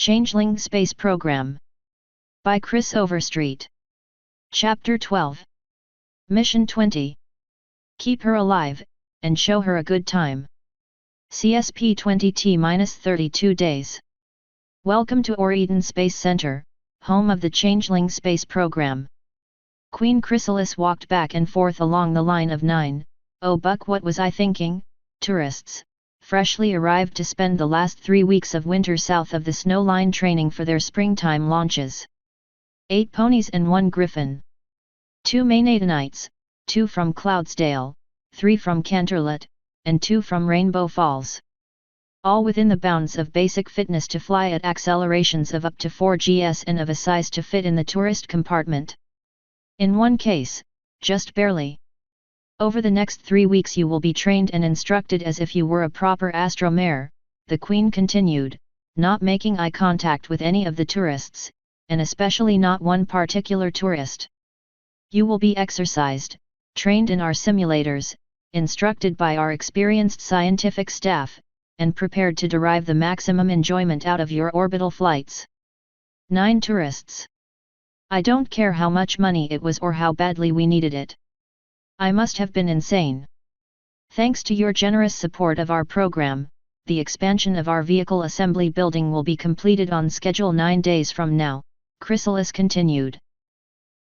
Changeling Space Program by Chris Overstreet. Chapter 12. Mission 20. Keep her alive, and show her a good time. CSP 20T-32 days. Welcome to Eden Space Center, home of the Changeling Space Program. Queen Chrysalis walked back and forth along the line of 9. Oh Buck, what was I thinking? Tourists, freshly arrived to spend the last 3 weeks of winter south of the snow line training for their springtime launches. 8 ponies and 1 griffin. 2 Maynadenites, 2 from Cloudsdale, 3 from Canterlot, and 2 from Rainbow Falls. All within the bounds of basic fitness to fly at accelerations of up to 4 gs and of a size to fit in the tourist compartment. In one case, just barely. Over the next 3 weeks you will be trained and instructed as if you were a proper astromare, the Queen continued, not making eye contact with any of the tourists, and especially not one particular tourist. You will be exercised, trained in our simulators, instructed by our experienced scientific staff, and prepared to derive the maximum enjoyment out of your orbital flights. 9 tourists. I don't care how much money it was or how badly we needed it. I must have been insane. Thanks to your generous support of our program, the expansion of our vehicle assembly building will be completed on schedule 9 days from now, Chrysalis continued.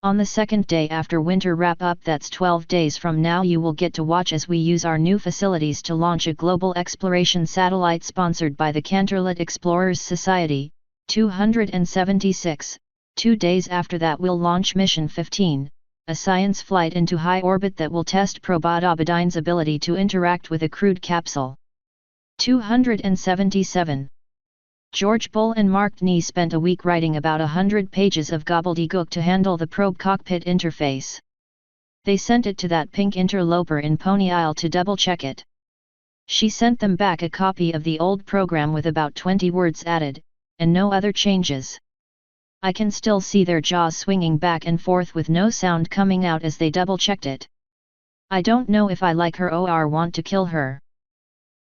On the second day after winter wrap-up, that's 12 days from now, you will get to watch as we use our new facilities to launch a global exploration satellite sponsored by the Canterlot Explorers Society, 276. 2 days after that we'll launch Mission 15, a science flight into high orbit that will test Probodobodyne's ability to interact with a crewed capsule. 277. George Bull and Mark Nee spent a week writing about 100 pages of gobbledygook to handle the probe cockpit interface. They sent it to that pink interloper in Pony Isle to double-check it. She sent them back a copy of the old program with about 20 words added, and no other changes. I can still see their jaws swinging back and forth with no sound coming out as they double-checked it. I don't know if I like her or want to kill her.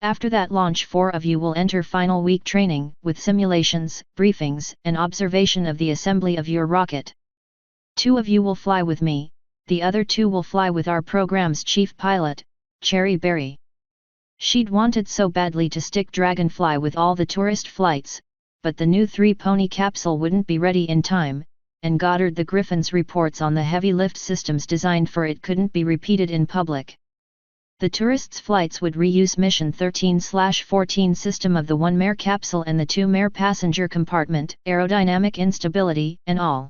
After that launch 4 of you will enter final week training, with simulations, briefings, and observation of the assembly of your rocket. 2 of you will fly with me, the other 2 will fly with our program's chief pilot, Cherry Berry. She'd wanted so badly to stick Dragonfly with all the tourist flights, but the new 3-pony capsule wouldn't be ready in time, and Goddard the Griffin's reports on the heavy lift systems designed for it couldn't be repeated in public. The tourists' flights would reuse Mission 13/14 system of the 1-mare capsule and the 2-mare passenger compartment, aerodynamic instability, and all.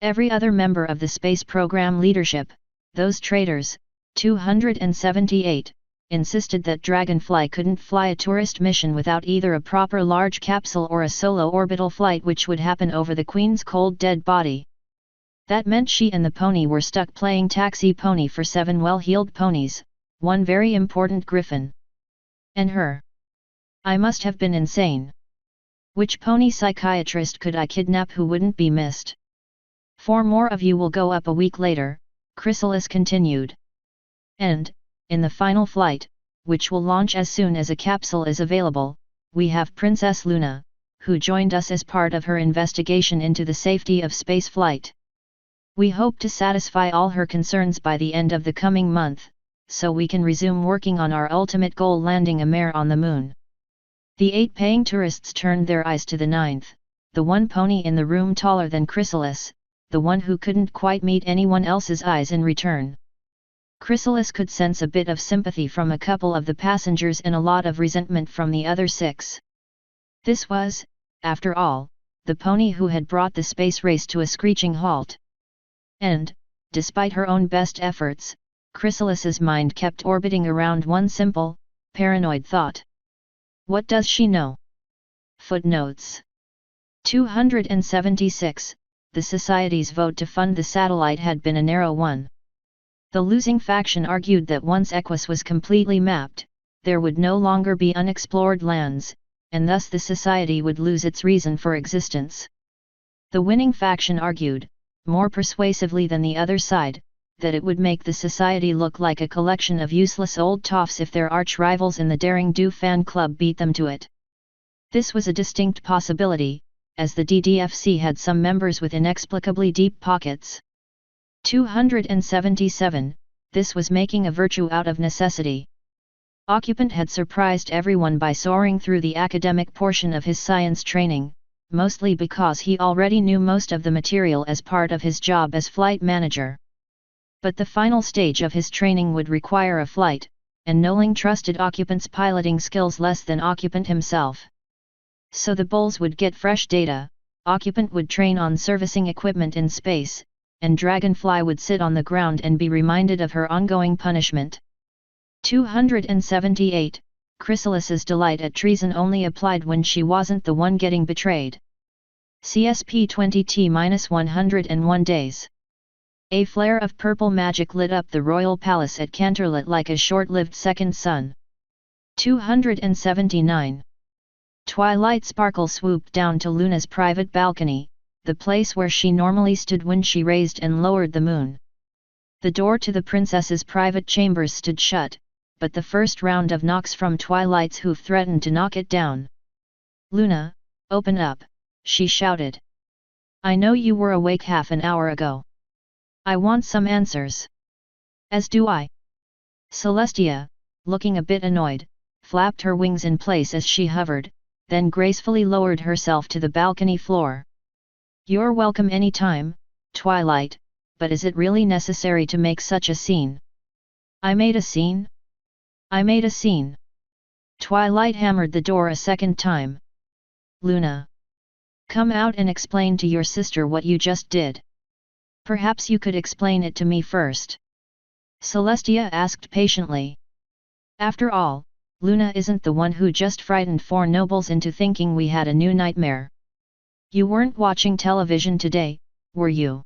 Every other member of the space program leadership, those traitors, 278, insisted that Dragonfly couldn't fly a tourist mission without either a proper large capsule or a solo orbital flight, which would happen over the Queen's cold dead body. That meant she and the pony were stuck playing taxi pony for 7 well-heeled ponies, 1 very important griffin. And her. I must have been insane. Which pony psychiatrist could I kidnap who wouldn't be missed? 4 more of you will go up a week later, Chrysalis continued. And, in the final flight, which will launch as soon as a capsule is available, we have Princess Luna, who joined us as part of her investigation into the safety of spaceflight. We hope to satisfy all her concerns by the end of the coming month, so we can resume working on our ultimate goal, landing a mare on the moon. The 8 paying tourists turned their eyes to the 9th, the 1 pony in the room taller than Chrysalis, the one who couldn't quite meet anyone else's eyes in return. Chrysalis could sense a bit of sympathy from a couple of the passengers and a lot of resentment from the other 6. This was, after all, the pony who had brought the space race to a screeching halt. And, despite her own best efforts, Chrysalis's mind kept orbiting around one simple, paranoid thought. What does she know? Footnotes. 276. The Society's vote to fund the satellite had been a narrow one. The losing faction argued that once Equus was completely mapped, there would no longer be unexplored lands, and thus the Society would lose its reason for existence. The winning faction argued, more persuasively than the other side, that it would make the Society look like a collection of useless old toffs if their arch-rivals in the Daring Do fan club beat them to it. This was a distinct possibility, as the DDFC had some members with inexplicably deep pockets. 277, this was making a virtue out of necessity. Occupant had surprised everyone by soaring through the academic portion of his science training, mostly because he already knew most of the material as part of his job as flight manager. But the final stage of his training would require a flight, and Noling trusted Occupant's piloting skills less than Occupant himself. So the Bulls would get fresh data, Occupant would train on servicing equipment in space, and Dragonfly would sit on the ground and be reminded of her ongoing punishment. 278, Chrysalis's delight at treason only applied when she wasn't the one getting betrayed. CSP 20T-101 days. A flare of purple magic lit up the royal palace at Canterlot like a short-lived second sun. 279. Twilight sparkle swooped down to Luna's private balcony, the place where she normally stood when she raised and lowered the moon. The door to the princess's private chambers stood shut, but the first round of knocks from Twilight's hoof threatened to knock it down. "Luna, open up," she shouted. "I know you were awake half an hour ago. I want some answers." "As do I." Celestia, looking a bit annoyed, flapped her wings in place as she hovered, then gracefully lowered herself to the balcony floor. "You're welcome any time, Twilight, but is it really necessary to make such a scene?" "I made a scene? I made a scene." Twilight hammered the door a second time. "Luna, come out and explain to your sister what you just did." "Perhaps you could explain it to me first," Celestia asked patiently. "After all, Luna isn't the one who just frightened four nobles into thinking we had a new nightmare." "You weren't watching television today, were you?"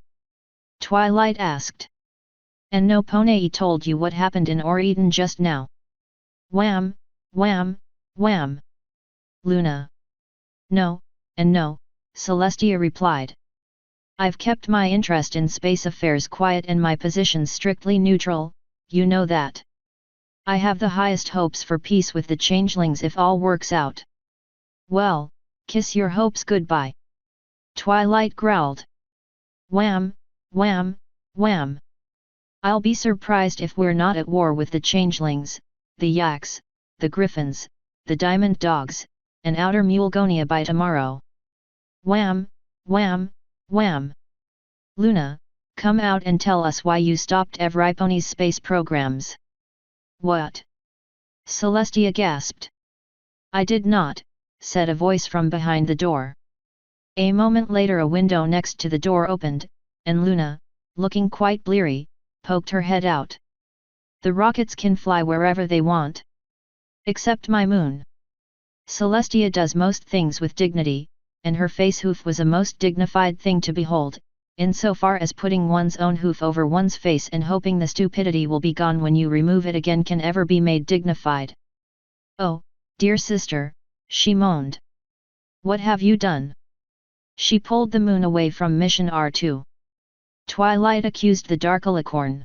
Twilight asked. "And no Ponei told you what happened in Or-Eden just now?" Wham, wham, wham. "Luna." "No, and no," Celestia replied. "I've kept my interest in space affairs quiet and my position strictly neutral, you know that. I have the highest hopes for peace with the changelings if all works out." "Well, kiss your hopes goodbye," Twilight growled. Wham, wham, wham. "I'll be surprised if we're not at war with the changelings, the yaks, the griffins, the diamond dogs, and outer Mulegonia by tomorrow." Wham, wham, wham. "Luna, come out and tell us why you stopped Evriponi's space programs." "What?" Celestia gasped. "I did not," said a voice from behind the door. A moment later a window next to the door opened, and Luna, looking quite bleary, poked her head out. "The rockets can fly wherever they want. Except my moon." Celestia does most things with dignity, and her face hoof was a most dignified thing to behold, insofar as putting one's own hoof over one's face and hoping the stupidity will be gone when you remove it again can ever be made dignified. "Oh, dear sister," she moaned. "What have you done?" She pulled the moon away from Mission R2. Twilight accused the Darkalicorn.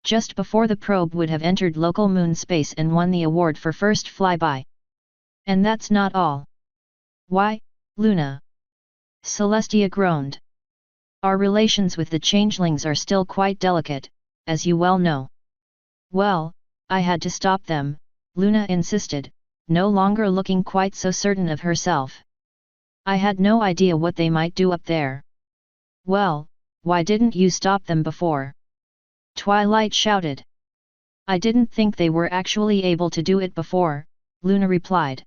Just before the probe would have entered local moon space and won the award for first flyby. "And that's not all." "Why, Luna?" Celestia groaned. "Our relations with the changelings are still quite delicate, as you well know." "Well, I had to stop them," Luna insisted, no longer looking quite so certain of herself. "I had no idea what they might do up there." "Well, why didn't you stop them before?" Twilight shouted. "I didn't think they were actually able to do it before," Luna replied.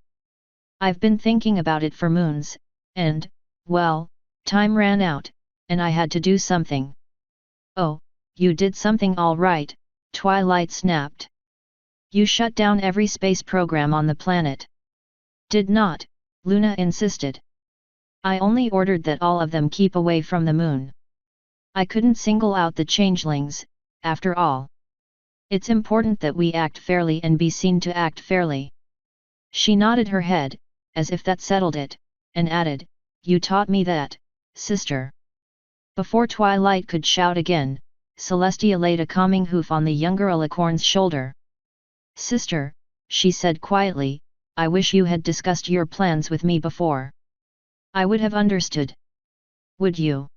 "I've been thinking about it for moons, and, well, time ran out, and I had to do something." "Oh, you did something all right," Twilight snapped. "You shut down every space program on the planet." "Did not," Luna insisted. "I only ordered that all of them keep away from the moon. I couldn't single out the changelings, after all. It's important that we act fairly and be seen to act fairly." She nodded her head, as if that settled it, and added, "You taught me that, sister." Before Twilight could shout again, Celestia laid a calming hoof on the younger Alicorn's shoulder. "Sister," she said quietly, "I wish you had discussed your plans with me before." I would have understood. Would you?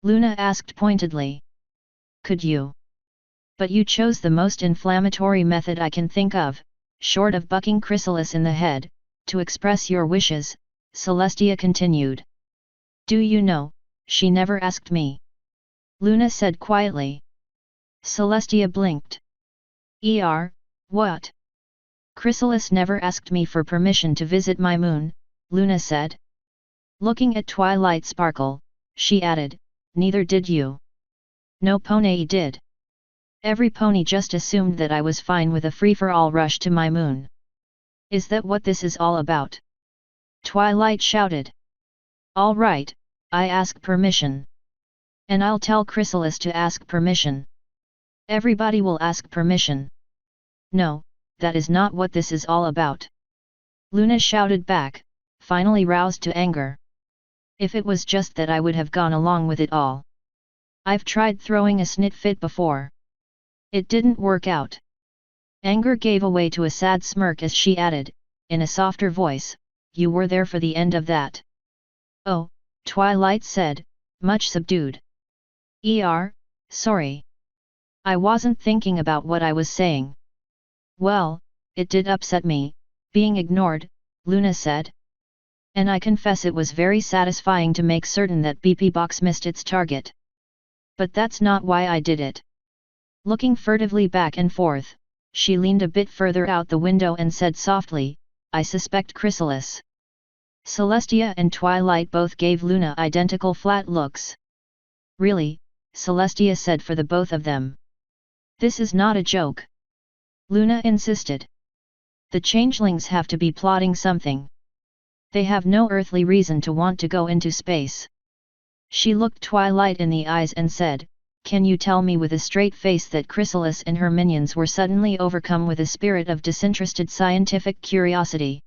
Luna asked pointedly. Could you? But you chose the most inflammatory method I can think of, short of bucking Chrysalis in the head, to express your wishes, Celestia continued. Do you know, she never asked me. Luna said quietly. Celestia blinked. What? Chrysalis never asked me for permission to visit my moon, Luna said. Looking at Twilight Sparkle, she added, neither did you. No pony did. Every pony just assumed that I was fine with a free-for-all rush to my moon. Is that what this is all about? Twilight shouted. All right, I ask permission. And I'll tell Chrysalis to ask permission. Everybody will ask permission. No, that is not what this is all about. Luna shouted back, finally roused to anger. If it was just that I would have gone along with it all. I've tried throwing a snit fit before. It didn't work out. Anger gave way to a sad smirk as she added, in a softer voice, you were there for the end of that. Oh, Twilight said, much subdued. Sorry. I wasn't thinking about what I was saying. Well, it did upset me, being ignored, Luna said. And I confess it was very satisfying to make certain that BP Box missed its target. But that's not why I did it. Looking furtively back and forth, she leaned a bit further out the window and said softly, I suspect Chrysalis. Celestia and Twilight both gave Luna identical flat looks. Really, Celestia said for the both of them. This is not a joke. Luna insisted. The changelings have to be plotting something. They have no earthly reason to want to go into space. She looked Twilight in the eyes and said, can you tell me with a straight face that Chrysalis and her minions were suddenly overcome with a spirit of disinterested scientific curiosity?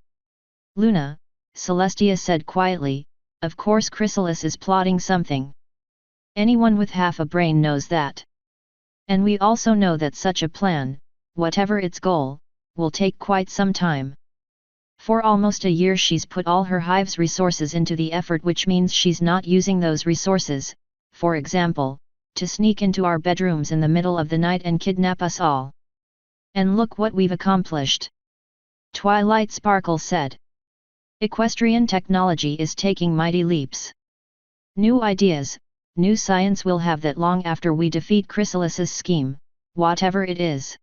Luna, Celestia said quietly, of course Chrysalis is plotting something. Anyone with half a brain knows that. And we also know that such a plan, whatever its goal, will take quite some time. For almost a year she's put all her hive's resources into the effort, which means she's not using those resources, for example, to sneak into our bedrooms in the middle of the night and kidnap us all. And look what we've accomplished. Twilight Sparkle said. Equestrian technology is taking mighty leaps. New ideas, new science we'll have that long after we defeat Chrysalis's scheme, whatever it is.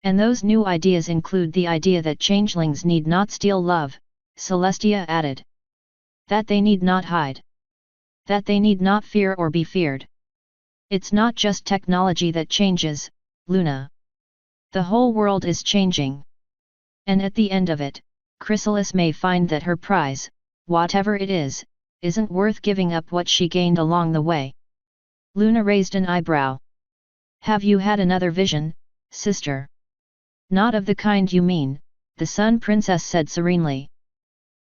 And those new ideas include the idea that changelings need not steal love, Celestia added. That they need not hide. That they need not fear or be feared. It's not just technology that changes, Luna. The whole world is changing. And at the end of it, Chrysalis may find that her prize, whatever it is, isn't worth giving up what she gained along the way. Luna raised an eyebrow. Have you had another vision, sister? Not of the kind you mean, the Sun Princess said serenely.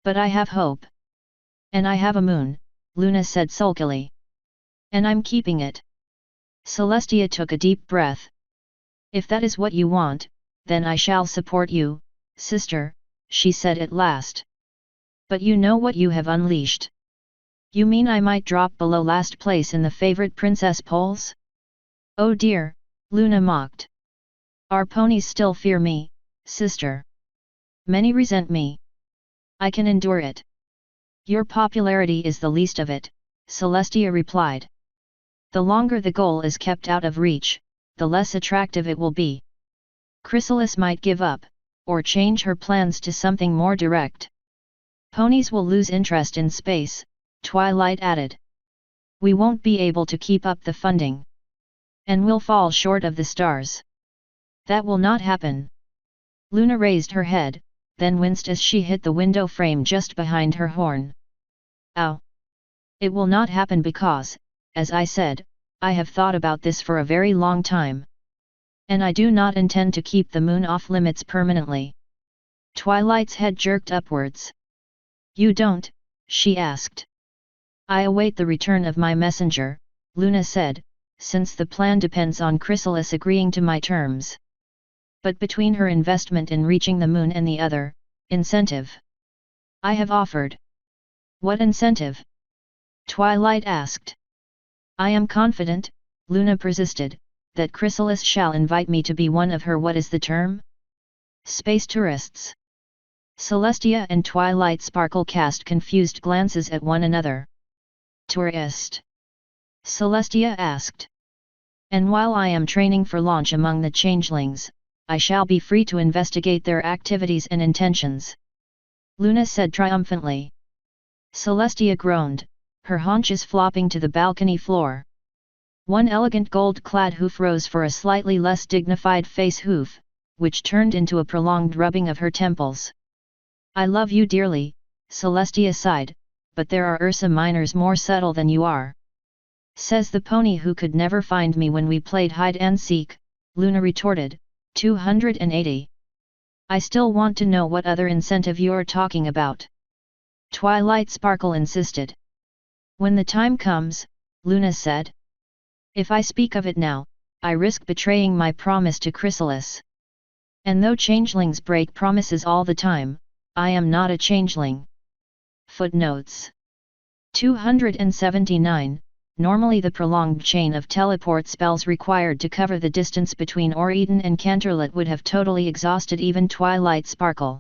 But I have hope. And I have a moon, Luna said sulkily. And I'm keeping it. Celestia took a deep breath. If that is what you want, then I shall support you, sister, she said at last. But you know what you have unleashed. You mean I might drop below last place in the favorite princess polls? Oh dear, Luna mocked. Our ponies still fear me, sister. Many resent me. I can endure it. Your popularity is the least of it, Celestia replied. The longer the goal is kept out of reach, the less attractive it will be. Chrysalis might give up, or change her plans to something more direct. Ponies will lose interest in space, Twilight added. We won't be able to keep up the funding. And we'll fall short of the stars. That will not happen. Luna raised her head, then winced as she hit the window frame just behind her horn. Ow! It will not happen because, as I said, I have thought about this for a very long time. And I do not intend to keep the moon off limits permanently. Twilight's head jerked upwards. You don't? She asked. I await the return of my messenger, Luna said, since the plan depends on Chrysalis agreeing to my terms. But between her investment in reaching the moon and the other, incentive I have offered, What incentive? Twilight asked. I am confident, Luna persisted, that Chrysalis shall invite me to be one of her what is the term? Space tourists. Celestia and Twilight Sparkle cast confused glances at one another. Tourist? Celestia asked. And while I am training for launch among the changelings, I shall be free to investigate their activities and intentions. Luna said triumphantly. Celestia groaned, her haunches flopping to the balcony floor. One elegant gold-clad hoof rose for a slightly less dignified face hoof, which turned into a prolonged rubbing of her temples. I love you dearly, Celestia sighed, but there are Ursa Minors more subtle than you are. Says the pony who could never find me when we played hide-and-seek, Luna retorted, 280. I still want to know what other incentive you're talking about. Twilight Sparkle insisted. When the time comes, Luna said. If I speak of it now, I risk betraying my promise to Chrysalis. And though changelings break promises all the time, I am not a changeling. Footnotes 279. Normally the prolonged chain of teleport spells required to cover the distance between Oreton and Canterlot would have totally exhausted even Twilight Sparkle.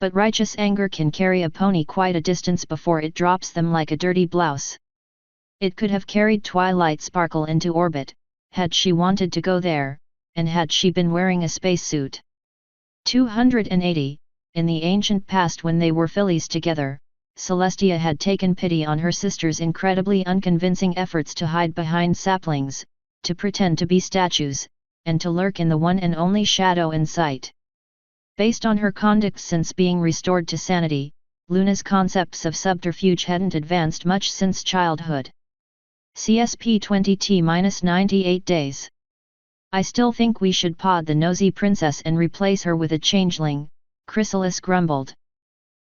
But righteous anger can carry a pony quite a distance before it drops them like a dirty blouse. It could have carried Twilight Sparkle into orbit, had she wanted to go there, and had she been wearing a spacesuit. 280. In the ancient past when they were fillies together, Celestia had taken pity on her sister's incredibly unconvincing efforts to hide behind saplings, to pretend to be statues, and to lurk in the one and only shadow in sight. Based on her conduct since being restored to sanity, Luna's concepts of subterfuge hadn't advanced much since childhood. CSP 20T-98 days. I still think we should pod the nosy princess and replace her with a changeling, Chrysalis grumbled.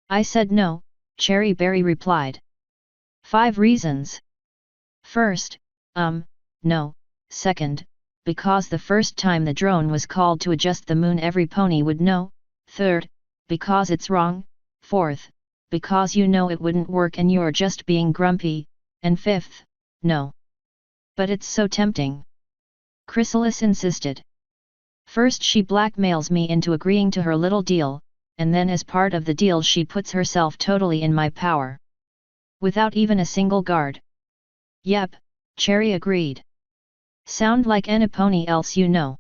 I said no, Cherry Berry replied. 5 reasons. First, no. Second, because the first time the drone was called to adjust the moon every pony would know. Third, because it's wrong. Fourth, because you know it wouldn't work and you're just being grumpy. And fifth, no. But it's so tempting. Chrysalis insisted. First she blackmails me into agreeing to her little deal, and then as part of the deal she puts herself totally in my power. Without even a single guard. Yep, Cherry agreed. Sound like any pony else you know.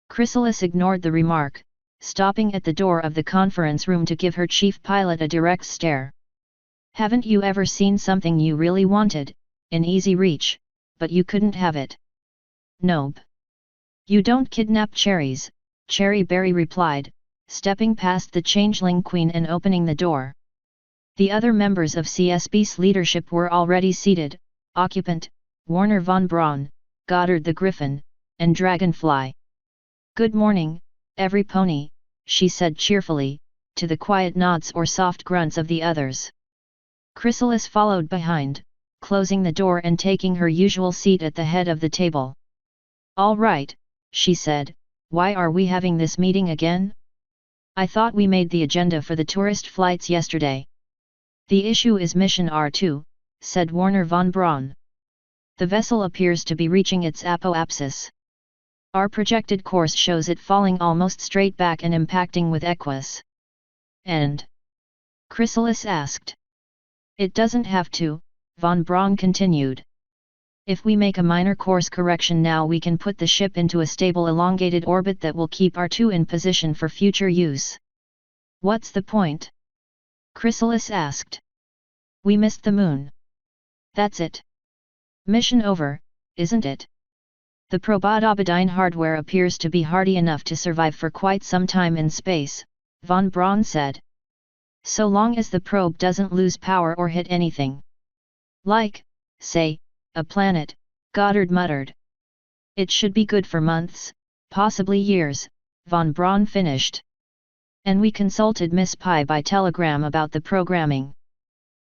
Chrysalis ignored the remark, stopping at the door of the conference room to give her chief pilot a direct stare. Haven't you ever seen something you really wanted, in easy reach, but you couldn't have it? Nope. You don't kidnap cherries, Cherry Berry replied, stepping past the changeling queen and opening the door. The other members of CSB's leadership were already seated, Occupant, Warner von Braun, Goddard the Griffin, and Dragonfly. Good morning, every pony, she said cheerfully, to the quiet nods or soft grunts of the others. Chrysalis followed behind, closing the door and taking her usual seat at the head of the table. All right, she said, why are we having this meeting again? I thought we made the agenda for the tourist flights yesterday. The issue is Mission R2, said Warner von Braun. The vessel appears to be reaching its apoapsis. Our projected course shows it falling almost straight back and impacting with Equus. And? Chrysalis asked. It doesn't have to, von Braun continued. If we make a minor course correction now we can put the ship into a stable elongated orbit that will keep R2 in position for future use. What's the point? Chrysalis asked. We missed the moon. That's it. Mission over, isn't it? The Probodidyne hardware appears to be hardy enough to survive for quite some time in space, von Braun said. So long as the probe doesn't lose power or hit anything. Like, say, a planet, Goddard muttered. It should be good for months, possibly years, von Braun finished. And we consulted Miss Pi by telegram about the programming.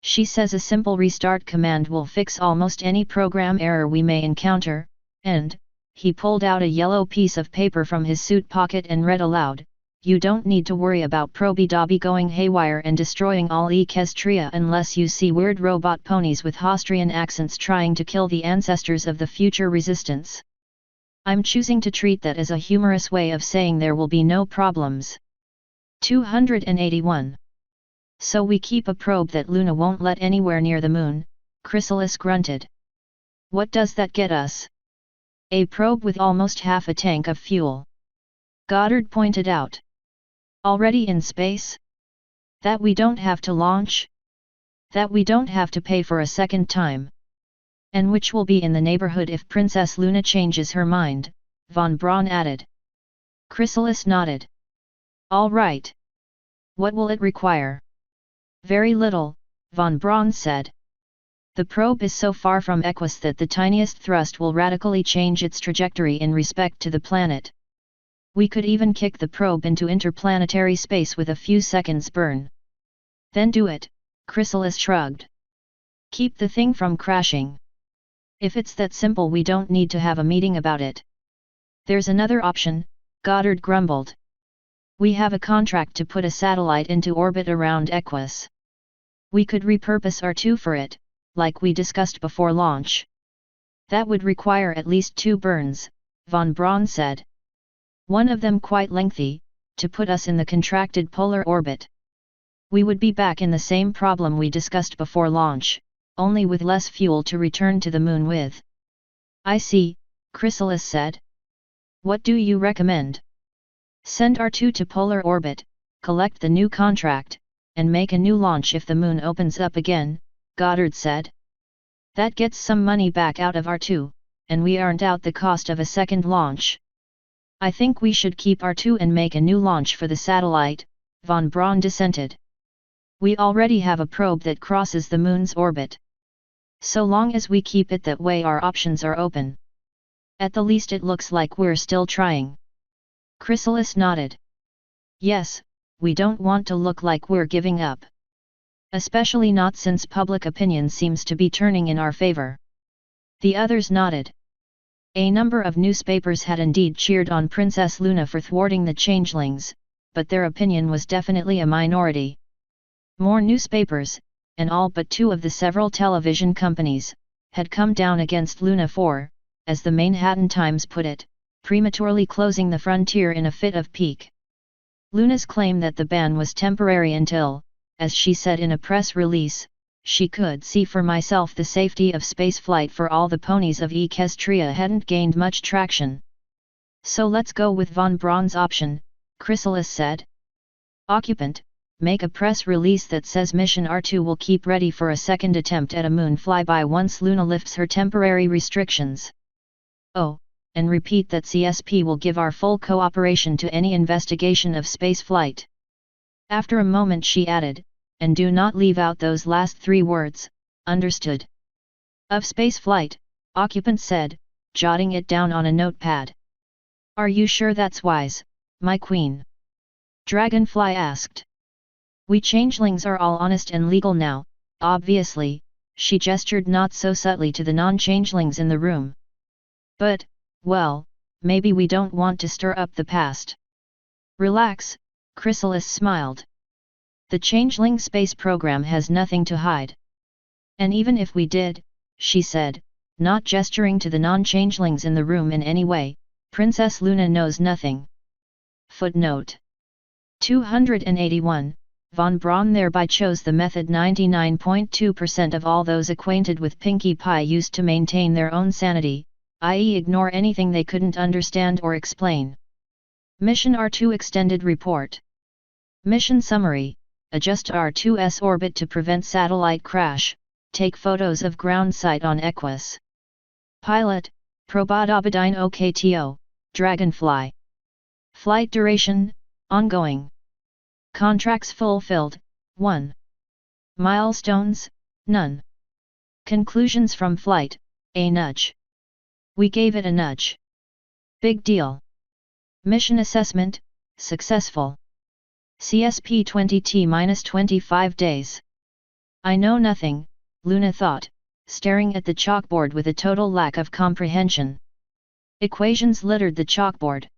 She says a simple restart command will fix almost any program error we may encounter, and, he pulled out a yellow piece of paper from his suit pocket and read aloud, you don't need to worry about Proby Dobby going haywire and destroying all Equestria unless you see weird robot ponies with Austrian accents trying to kill the ancestors of the future resistance. I'm choosing to treat that as a humorous way of saying there will be no problems. 281. So we keep a probe that Luna won't let anywhere near the moon, Chrysalis grunted. What does that get us? A probe with almost half a tank of fuel. Goddard pointed out. Already in space? That we don't have to launch? That we don't have to pay for a second time. And which will be in the neighborhood if Princess Luna changes her mind, von Braun added. Chrysalis nodded. All right. What will it require? Very little, von Braun said. The probe is so far from Equus that the tiniest thrust will radically change its trajectory in respect to the planet. We could even kick the probe into interplanetary space with a few seconds burn. Then do it, Chrysalis shrugged. Keep the thing from crashing. If it's that simple, we don't need to have a meeting about it. There's another option, Goddard grumbled. We have a contract to put a satellite into orbit around Equus. We could repurpose R2 for it, like we discussed before launch. That would require at least 2 burns, von Braun said. One of them quite lengthy, to put us in the contracted polar orbit. We would be back in the same problem we discussed before launch, only with less fuel to return to the moon with. I see, Chrysalis said. What do you recommend? Send R2 to polar orbit, collect the new contract, and make a new launch if the moon opens up again, Goddard said. That gets some money back out of R2, and we aren't out the cost of a second launch. I think we should keep R2 and make a new launch for the satellite, von Braun dissented. We already have a probe that crosses the moon's orbit. So long as we keep it that way, our options are open. At the least it looks like we're still trying. Chrysalis nodded. Yes, we don't want to look like we're giving up. Especially not since public opinion seems to be turning in our favor. The others nodded. A number of newspapers had indeed cheered on Princess Luna for thwarting the changelings, but their opinion was definitely a minority. More newspapers, and all but 2 of the several television companies, had come down against Luna for, as the Manhattan Times put it, prematurely closing the frontier in a fit of pique. Luna's claim that the ban was temporary until, as she said in a press release, she could see for myself the safety of spaceflight for all the ponies of Equestria hadn't gained much traction. So let's go with von Braun's option, Chrysalis said. Occupant, make a press release that says Mission R2 will keep ready for a second attempt at a moon flyby once Luna lifts her temporary restrictions. Oh, and repeat that CSP will give our full cooperation to any investigation of spaceflight. After a moment she added, and do not leave out those last 3 words, understood. Of spaceflight, Occupant said, jotting it down on a notepad. Are you sure that's wise, my queen? Dragonfly asked. We changelings are all honest and legal now, obviously, she gestured not so subtly to the non-changelings in the room. But, well, maybe we don't want to stir up the past. Relax, Chrysalis smiled. The Changeling space program has nothing to hide. And even if we did, she said, not gesturing to the non-changelings in the room in any way, Princess Luna knows nothing. Footnote 281, von Braun thereby chose the method 99.2% of all those acquainted with Pinkie Pie used to maintain their own sanity, i.e. ignore anything they couldn't understand or explain. Mission R2 Extended Report. Mission Summary. Adjust R2's orbit to prevent satellite crash, take photos of ground site on Equus. Pilot, Probodobadine OKTO, Dragonfly. Flight duration, ongoing. Contracts fulfilled, 1. Milestones, none. Conclusions from flight, a nudge. We gave it a nudge. Big deal. Mission assessment, successful. CSP 20T-25 days. I know nothing, Luna thought, staring at the chalkboard with a total lack of comprehension. Equations littered the chalkboard.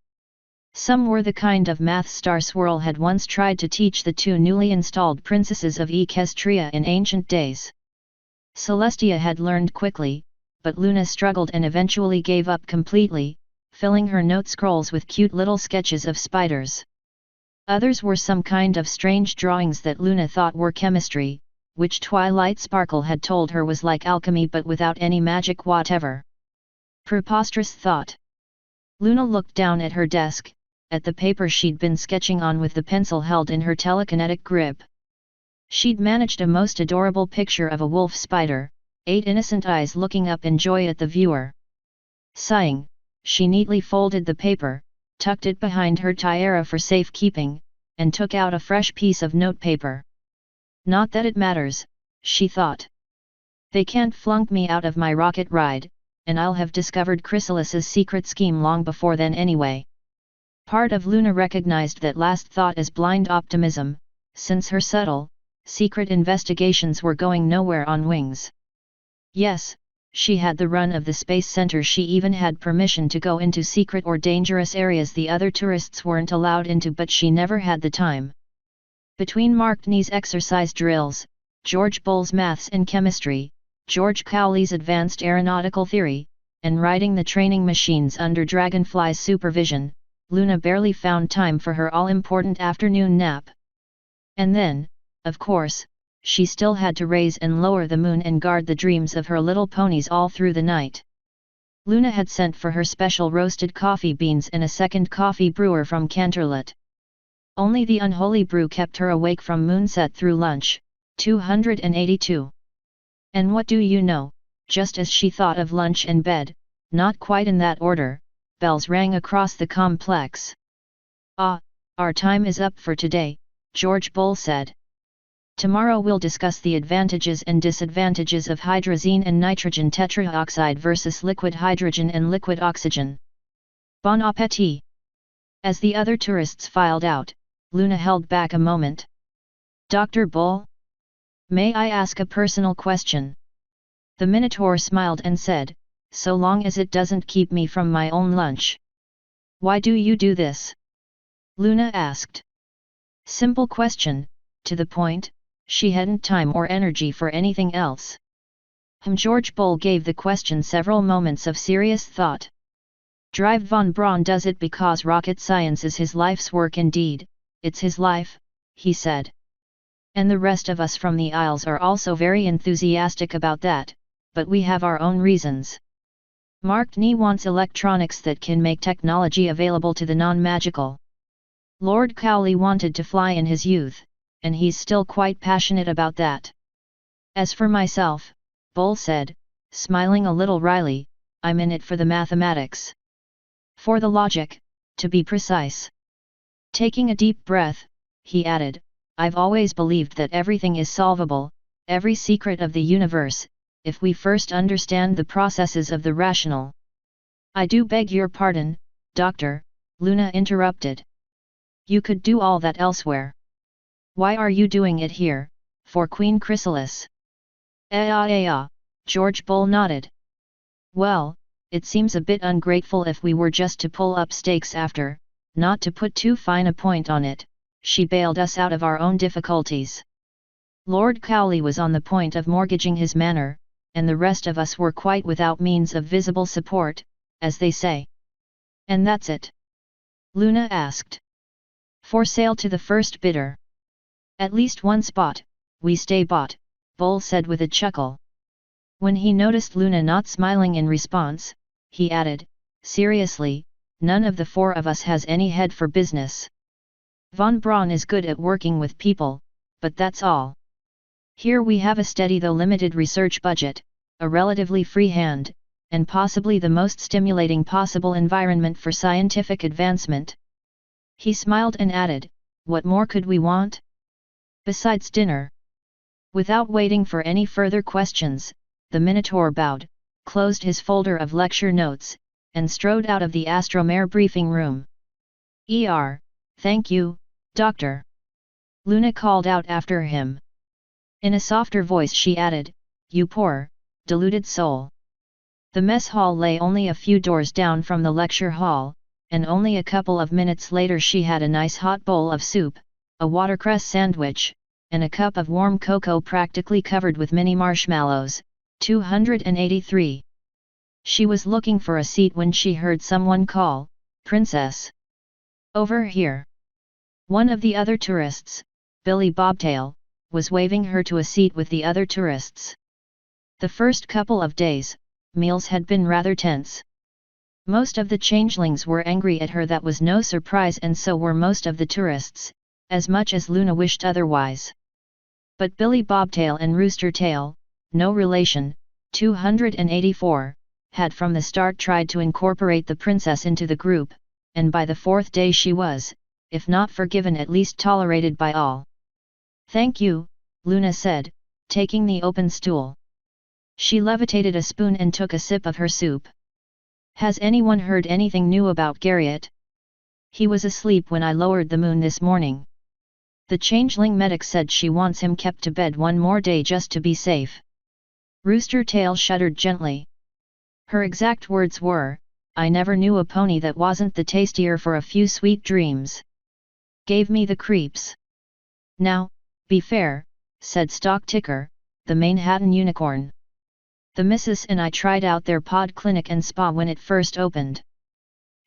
Some were the kind of math star Swirl had once tried to teach the two newly installed princesses of Equestria in ancient days. Celestia had learned quickly, but Luna struggled and eventually gave up completely, filling her note scrolls with cute little sketches of spiders. Others were some kind of strange drawings that Luna thought were chemistry, which Twilight Sparkle had told her was like alchemy but without any magic whatever. Preposterous thought. Luna looked down at her desk, at the paper she'd been sketching on with the pencil held in her telekinetic grip. She'd managed a most adorable picture of a wolf spider, 8 innocent eyes looking up in joy at the viewer. Sighing, she neatly folded the paper, tucked it behind her tiara for safekeeping, and took out a fresh piece of notepaper. Not that it matters, she thought. They can't flunk me out of my rocket ride, and I'll have discovered Chrysalis's secret scheme long before then anyway. Part of Luna recognized that last thought as blind optimism, since her subtle, secret investigations were going nowhere on wings. Yes, she had the run of the space center. She even had permission to go into secret or dangerous areas the other tourists weren't allowed into, but she never had the time. Between Markne's exercise drills, George Bull's maths and chemistry, George Cowley's advanced aeronautical theory, and riding the training machines under Dragonfly's supervision, Luna barely found time for her all-important afternoon nap. And then, of course, she still had to raise and lower the moon and guard the dreams of her little ponies all through the night. Luna had sent for her special roasted coffee beans and a second coffee brewer from Canterlot. Only the unholy brew kept her awake from moonset through lunch. 282. And what do you know, just as she thought of lunch and bed, not quite in that order, bells rang across the complex. "Ah, our time is up for today," George Bull said. "Tomorrow we'll discuss the advantages and disadvantages of hydrazine and nitrogen tetraoxide versus liquid hydrogen and liquid oxygen. Bon appétit!" As the other tourists filed out, Luna held back a moment. "Dr. Bull? May I ask a personal question?" The Minotaur smiled and said, "So long as it doesn't keep me from my own lunch." "Why do you do this?" Luna asked. Simple question, to the point, she hadn't time or energy for anything else. George Bull gave the question several moments of serious thought. Drive von Braun does it because rocket science is his life's work. Indeed, it's his life, he said. And the rest of us from the Isles are also very enthusiastic about that, but we have our own reasons. Markne wants electronics that can make technology available to the non-magical. Lord Cowley wanted to fly in his youth, and he's still quite passionate about that. As for myself, Bull said, smiling a little wryly, I'm in it for the mathematics. For the logic, to be precise. Taking a deep breath, he added, I've always believed that everything is solvable, every secret of the universe, if we first understand the processes of the rational. I do beg your pardon, Doctor, Luna interrupted. You could do all that elsewhere. Why are you doing it here, for Queen Chrysalis? George Bull nodded. Well, it seems a bit ungrateful if we were just to pull up stakes after, not to put too fine a point on it, she bailed us out of our own difficulties. Lord Cowley was on the point of mortgaging his manor, and the rest of us were quite without means of visible support, as they say. And that's it? Luna asked. For sale to the first bidder. At least one spot, we stay bought, Bull said with a chuckle. When he noticed Luna not smiling in response, he added, seriously, none of the four of us has any head for business. Von Braun is good at working with people, but that's all. Here we have a steady though limited research budget, a relatively free hand, and possibly the most stimulating possible environment for scientific advancement. He smiled and added, what more could we want? Besides dinner. Without waiting for any further questions, the Minotaur bowed, closed his folder of lecture notes, and strode out of the Astromare briefing room. Thank you, Doctor. Luna called out after him. In a softer voice she added, you poor, deluded soul. The mess hall lay only a few doors down from the lecture hall, and only a couple of minutes later she had a nice hot bowl of soup, a watercress sandwich, and a cup of warm cocoa practically covered with mini marshmallows. 283. She was looking for a seat when she heard someone call, "Princess! Over here!" One of the other tourists, Billy Bobtail, was waving her to a seat with the other tourists. The first couple of days, meals had been rather tense. Most of the changelings were angry at her. That was no surprise, and so were most of the tourists, as much as Luna wished otherwise. But Billy Bobtail and Rooster Tail, no relation, 284, had from the start tried to incorporate the princess into the group, and by the fourth day she was, if not forgiven, at least tolerated by all. "Thank you," Luna said, taking the open stool. She levitated a spoon and took a sip of her soup. "Has anyone heard anything new about Garriott? He was asleep when I lowered the moon this morning. The changeling medic said she wants him kept to bed one more day just to be safe." Rooster Tail shuddered gently. Her exact words were, "I never knew a pony that wasn't the tastier for a few sweet dreams. Gave me the creeps." "Now, be fair," said Stock Ticker, the Manhattan unicorn. "The missus and I tried out their pod clinic and spa when it first opened.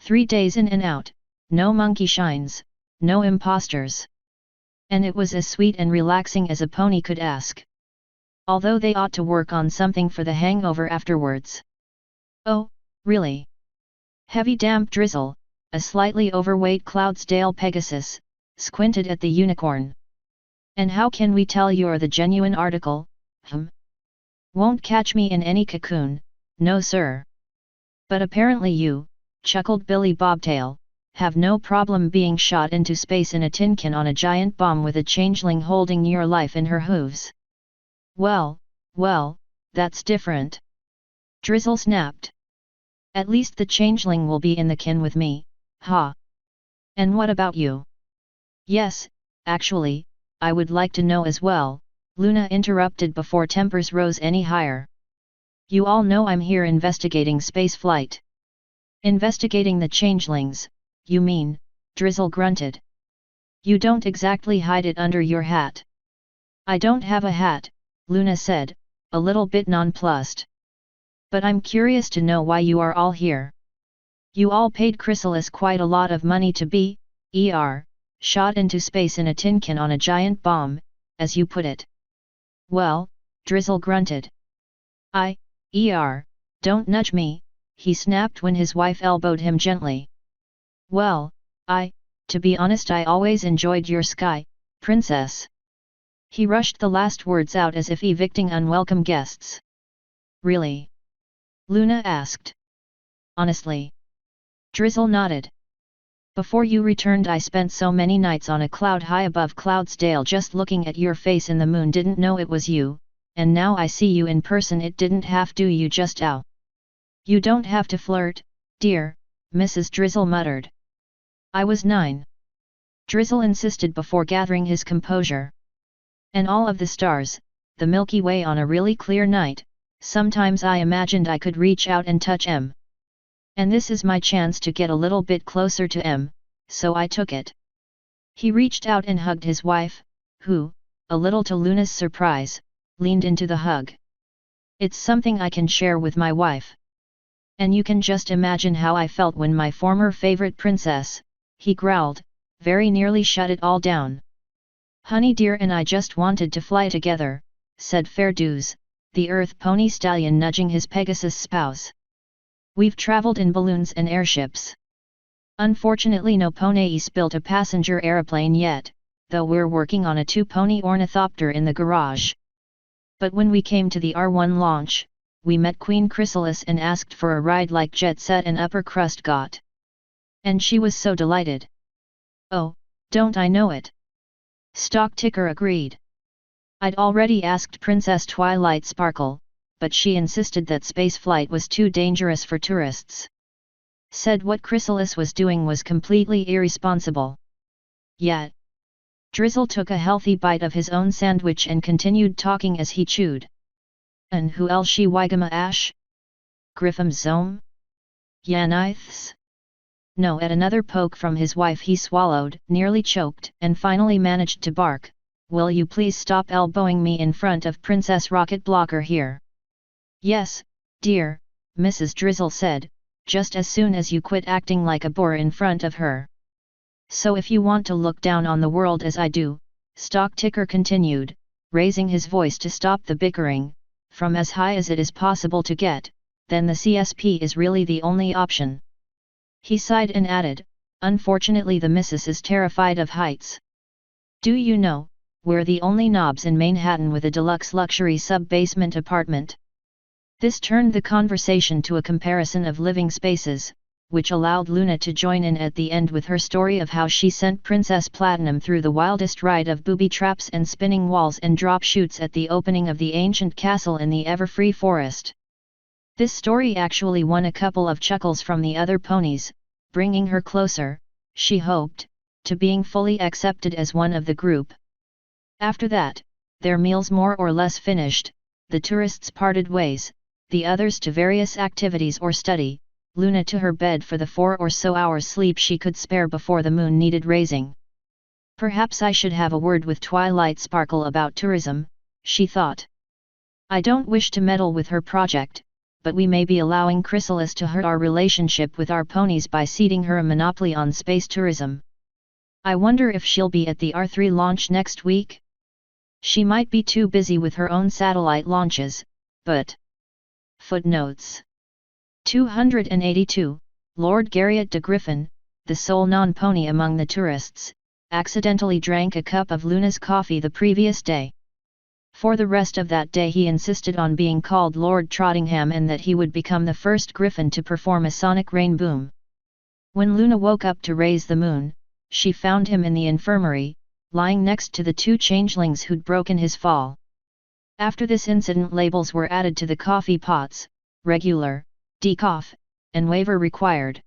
3 days in and out, no monkey shines, no imposters. And it was as sweet and relaxing as a pony could ask. Although they ought to work on something for the hangover afterwards." "Oh, really?" Heavy damp drizzle, a slightly overweight Cloudsdale Pegasus, squinted at the unicorn. "And how can we tell you're the genuine article? Won't catch me in any cocoon, no sir." "But apparently you," chuckled Billy Bobtail, "have no problem being shot into space in a tin can on a giant bomb with a changeling holding your life in her hooves." Well, that's different." Drizzle snapped. "At least the changeling will be in the can with me, ha! And what about you?" "Yes, actually, I would like to know as well," Luna interrupted before tempers rose any higher. "You all know I'm here investigating spaceflight." "Investigating the changelings, you mean," Drizzle grunted. "You don't exactly hide it under your hat." "I don't have a hat," Luna said, a little bit nonplussed. "But I'm curious to know why you are all here. You all paid Chrysalis quite a lot of money to be, shot into space in a tin can on a giant bomb, as you put it." "Well," Drizzle grunted. Don't nudge me," he snapped when his wife elbowed him gently. "Well, to be honest, I always enjoyed your sky, princess." He rushed the last words out as if evicting unwelcome guests. "Really?" Luna asked. "Honestly?" Drizzle nodded. "Before you returned I spent so many nights on a cloud high above Cloudsdale just looking at your face in the moon, didn't know it was you, and now I see you in person, it didn't have to you just ow." "You don't have to flirt, dear," Mrs. Drizzle muttered. "I was 9. Drizzle insisted before gathering his composure. "And all of the stars, the Milky Way on a really clear night, sometimes I imagined I could reach out and touch M. And this is my chance to get a little bit closer to M, so I took it." He reached out and hugged his wife, who, a little to Luna's surprise, leaned into the hug. "It's something I can share with my wife. And you can just imagine how I felt when my former favorite princess," he growled, very nearly shut it all down. "Honey dear, and I just wanted to fly together," said Fairdoos, the Earth pony stallion, nudging his Pegasus spouse. "We've traveled in balloons and airships. Unfortunately no ponies built a passenger aeroplane yet, though we're working on a 2-pony ornithopter in the garage. But when we came to the R1 launch, we met Queen Chrysalis and asked for a ride like Jet Set and Upper Crust got. And she was so delighted." "Oh, don't I know it?" Stock Ticker agreed. "I'd already asked Princess Twilight Sparkle, but she insisted that spaceflight was too dangerous for tourists. Said what Chrysalis was doing was completely irresponsible." Yet, Drizzle took a healthy bite of his own sandwich and continued talking as he chewed. "And who else she Wygama Ash? Griffum Zome? Yaniths? No, at another poke from his wife he swallowed, nearly choked, and finally managed to bark, "Will you please stop elbowing me in front of Princess Rocket Blocker here?" "Yes, dear," Mrs. Drizzle said, "just as soon as you quit acting like a bore in front of her." "So if you want to look down on the world as I do," Stock Ticker continued, raising his voice to stop the bickering, "from as high as it is possible to get, then the CSP is really the only option." He sighed and added, "Unfortunately the missus is terrified of heights. Do you know, we're the only knobs in Manhattan with a deluxe luxury sub-basement apartment." This turned the conversation to a comparison of living spaces, which allowed Luna to join in at the end with her story of how she sent Princess Platinum through the wildest ride of booby traps and spinning walls and drop chutes at the opening of the ancient castle in the Everfree Forest. This story actually won a couple of chuckles from the other ponies, bringing her closer, she hoped, to being fully accepted as one of the group. After that, their meals more or less finished, the tourists parted ways, the others to various activities or study, Luna to her bed for the 4 or so hours sleep she could spare before the moon needed raising. Perhaps I should have a word with Twilight Sparkle about tourism, she thought. I don't wish to meddle with her project, but we may be allowing Chrysalis to hurt our relationship with our ponies by ceding her a monopoly on space tourism. I wonder if she'll be at the R3 launch next week? She might be too busy with her own satellite launches, but... Footnotes 282, Lord Garriott de Griffin, the sole non-pony among the tourists, accidentally drank a cup of Luna's coffee the previous day. For the rest of that day he insisted on being called Lord Trottingham and that he would become the first griffin to perform a sonic rain boom. When Luna woke up to raise the moon, she found him in the infirmary, lying next to the 2 changelings who'd broken his fall. After this incident labels were added to the coffee pots, regular, decoff, and waiver required.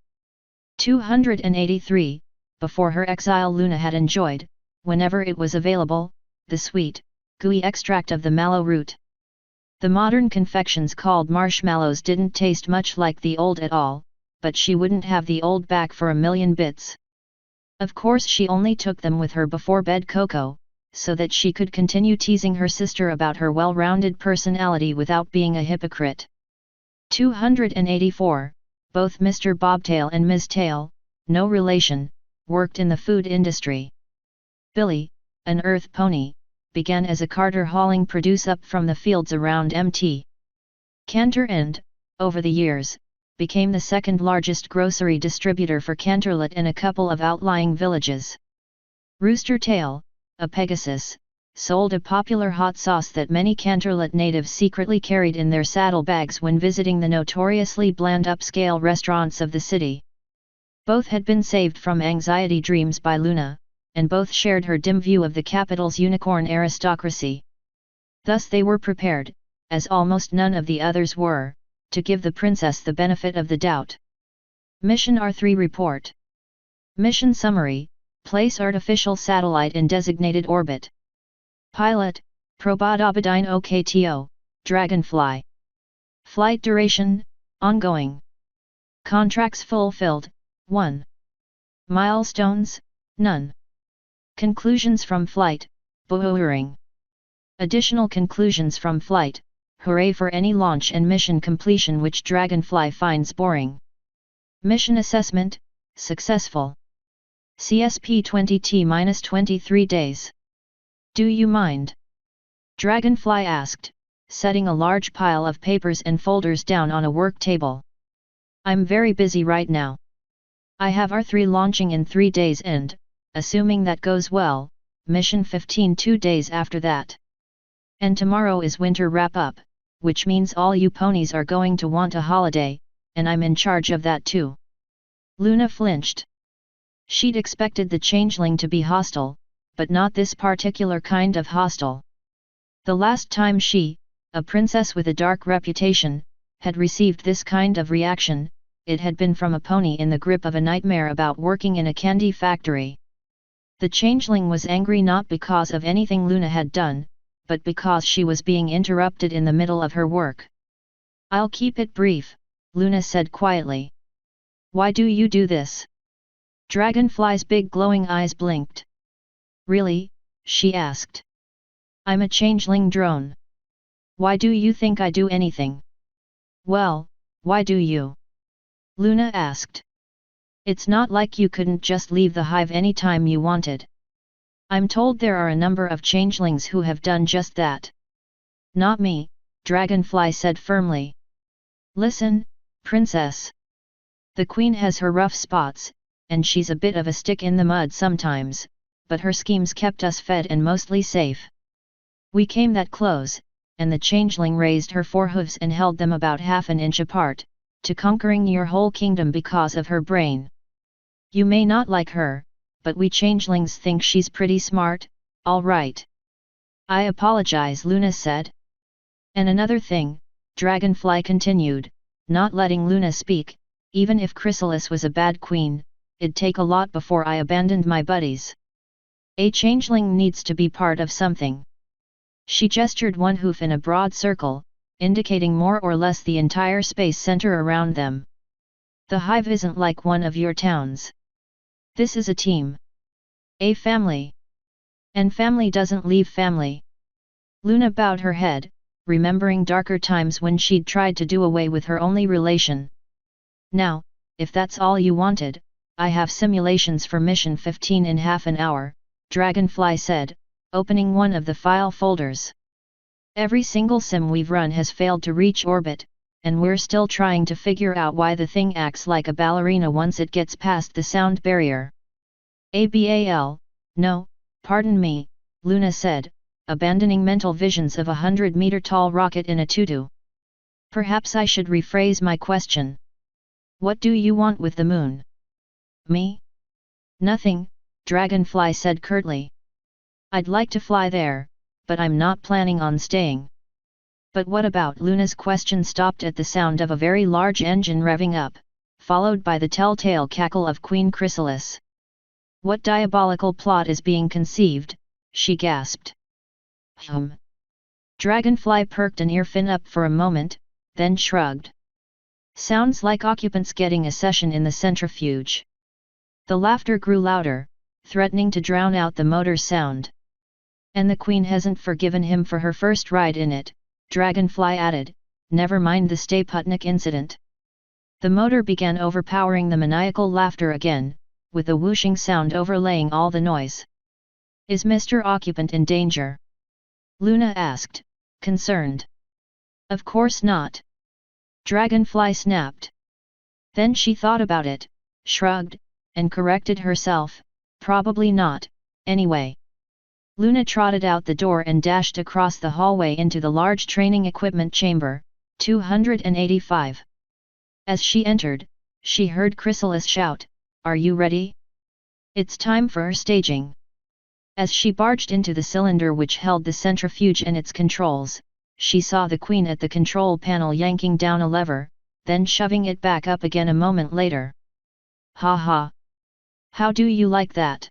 283, before her exile Luna had enjoyed, whenever it was available, the sweet, gooey extract of the mallow root. The modern confections called marshmallows didn't taste much like the old at all, but she wouldn't have the old back for a million bits. Of course she only took them with her before bed cocoa, so that she could continue teasing her sister about her well-rounded personality without being a hypocrite. 284, both Mr. Bobtail and Ms. Tail, no relation, worked in the food industry. Billy, an earth pony, began as a carter hauling produce up from the fields around Mt. Cantor and, over the years, became the second largest grocery distributor for Canterlot and a couple of outlying villages. Rooster Tail, a Pegasus, sold a popular hot sauce that many Canterlot natives secretly carried in their saddlebags when visiting the notoriously bland upscale restaurants of the city. Both had been saved from anxiety dreams by Luna, and both shared her dim view of the capital's unicorn aristocracy. Thus they were prepared, as almost none of the others were, to give the princess the benefit of the doubt. Mission R3 Report. Mission Summary: place artificial satellite in designated orbit. Pilot, Probodobidine OKTO, Dragonfly. Flight duration, ongoing. Contracts fulfilled, 1. Milestones, none. Conclusions from flight, boring. Additional conclusions from flight: hooray for any launch and mission completion which Dragonfly finds boring. Mission assessment, successful. CSP 20T-23 days. Do you mind? Dragonfly asked, setting a large pile of papers and folders down on a work table. I'm very busy right now. I have R3 launching in 3 days and, assuming that goes well, mission 15 2 days after that. And tomorrow is winter wrap-up, which means all you ponies are going to want a holiday, and I'm in charge of that too. Luna flinched. She'd expected the changeling to be hostile, but not this particular kind of hostile. The last time she, a princess with a dark reputation, had received this kind of reaction, it had been from a pony in the grip of a nightmare about working in a candy factory. The changeling was angry not because of anything Luna had done, but because she was being interrupted in the middle of her work. I'll keep it brief, Luna said quietly. Why do you do this? Dragonfly's big glowing eyes blinked. Really? She asked. I'm a changeling drone. Why do you think I do anything? Well, why do you? Luna asked. It's not like you couldn't just leave the hive anytime you wanted. I'm told there are a number of changelings who have done just that. Not me, Dragonfly said firmly. Listen, princess. The queen has her rough spots, and she's a bit of a stick in the mud sometimes, but her schemes kept us fed and mostly safe. We came that close, and the changeling raised her forehooves and held them about half an inch apart, to conquering your whole kingdom because of her brain. You may not like her, but we changelings think she's pretty smart, all right. I apologize, Luna said. And another thing, Dragonfly continued, not letting Luna speak, even if Chrysalis was a bad queen, it'd take a lot before I abandoned my buddies. A changeling needs to be part of something. She gestured one hoof in a broad circle, indicating more or less the entire space center around them. The hive isn't like one of your towns. This is a team. A family. And family doesn't leave family. Luna bowed her head, remembering darker times when she'd tried to do away with her only relation. Now, if that's all you wanted, I have simulations for mission 15 in half an hour, Dragonfly said, opening one of the file folders. Every single sim we've run has failed to reach orbit, and we're still trying to figure out why the thing acts like a ballerina once it gets past the sound barrier. No, pardon me, Luna said, abandoning mental visions of a 100-meter-tall rocket in a tutu. Perhaps I should rephrase my question. What do you want with the moon? Me? Nothing, Dragonfly said curtly. I'd like to fly there, but I'm not planning on staying. But what about? Luna's question stopped at the sound of a very large engine revving up, followed by the telltale cackle of Queen Chrysalis. What diabolical plot is being conceived? She gasped. Dragonfly perked an ear fin up for a moment, then shrugged. Sounds like occupants getting a session in the centrifuge. The laughter grew louder, threatening to drown out the motor's sound. And the queen hasn't forgiven him for her first ride in it, Dragonfly added, never mind the Staputnik incident. The motor began overpowering the maniacal laughter again, with a whooshing sound overlaying all the noise. Is Mr. Occupant in danger? Luna asked, concerned. Of course not. Dragonfly snapped. Then she thought about it, shrugged, and corrected herself, probably not, anyway. Luna trotted out the door and dashed across the hallway into the large training equipment chamber, 285. As she entered, she heard Chrysalis shout, "Are you ready? It's time for her staging." As she barged into the cylinder which held the centrifuge and its controls, she saw the queen at the control panel yanking down a lever, then shoving it back up again a moment later. Ha ha! How do you like that?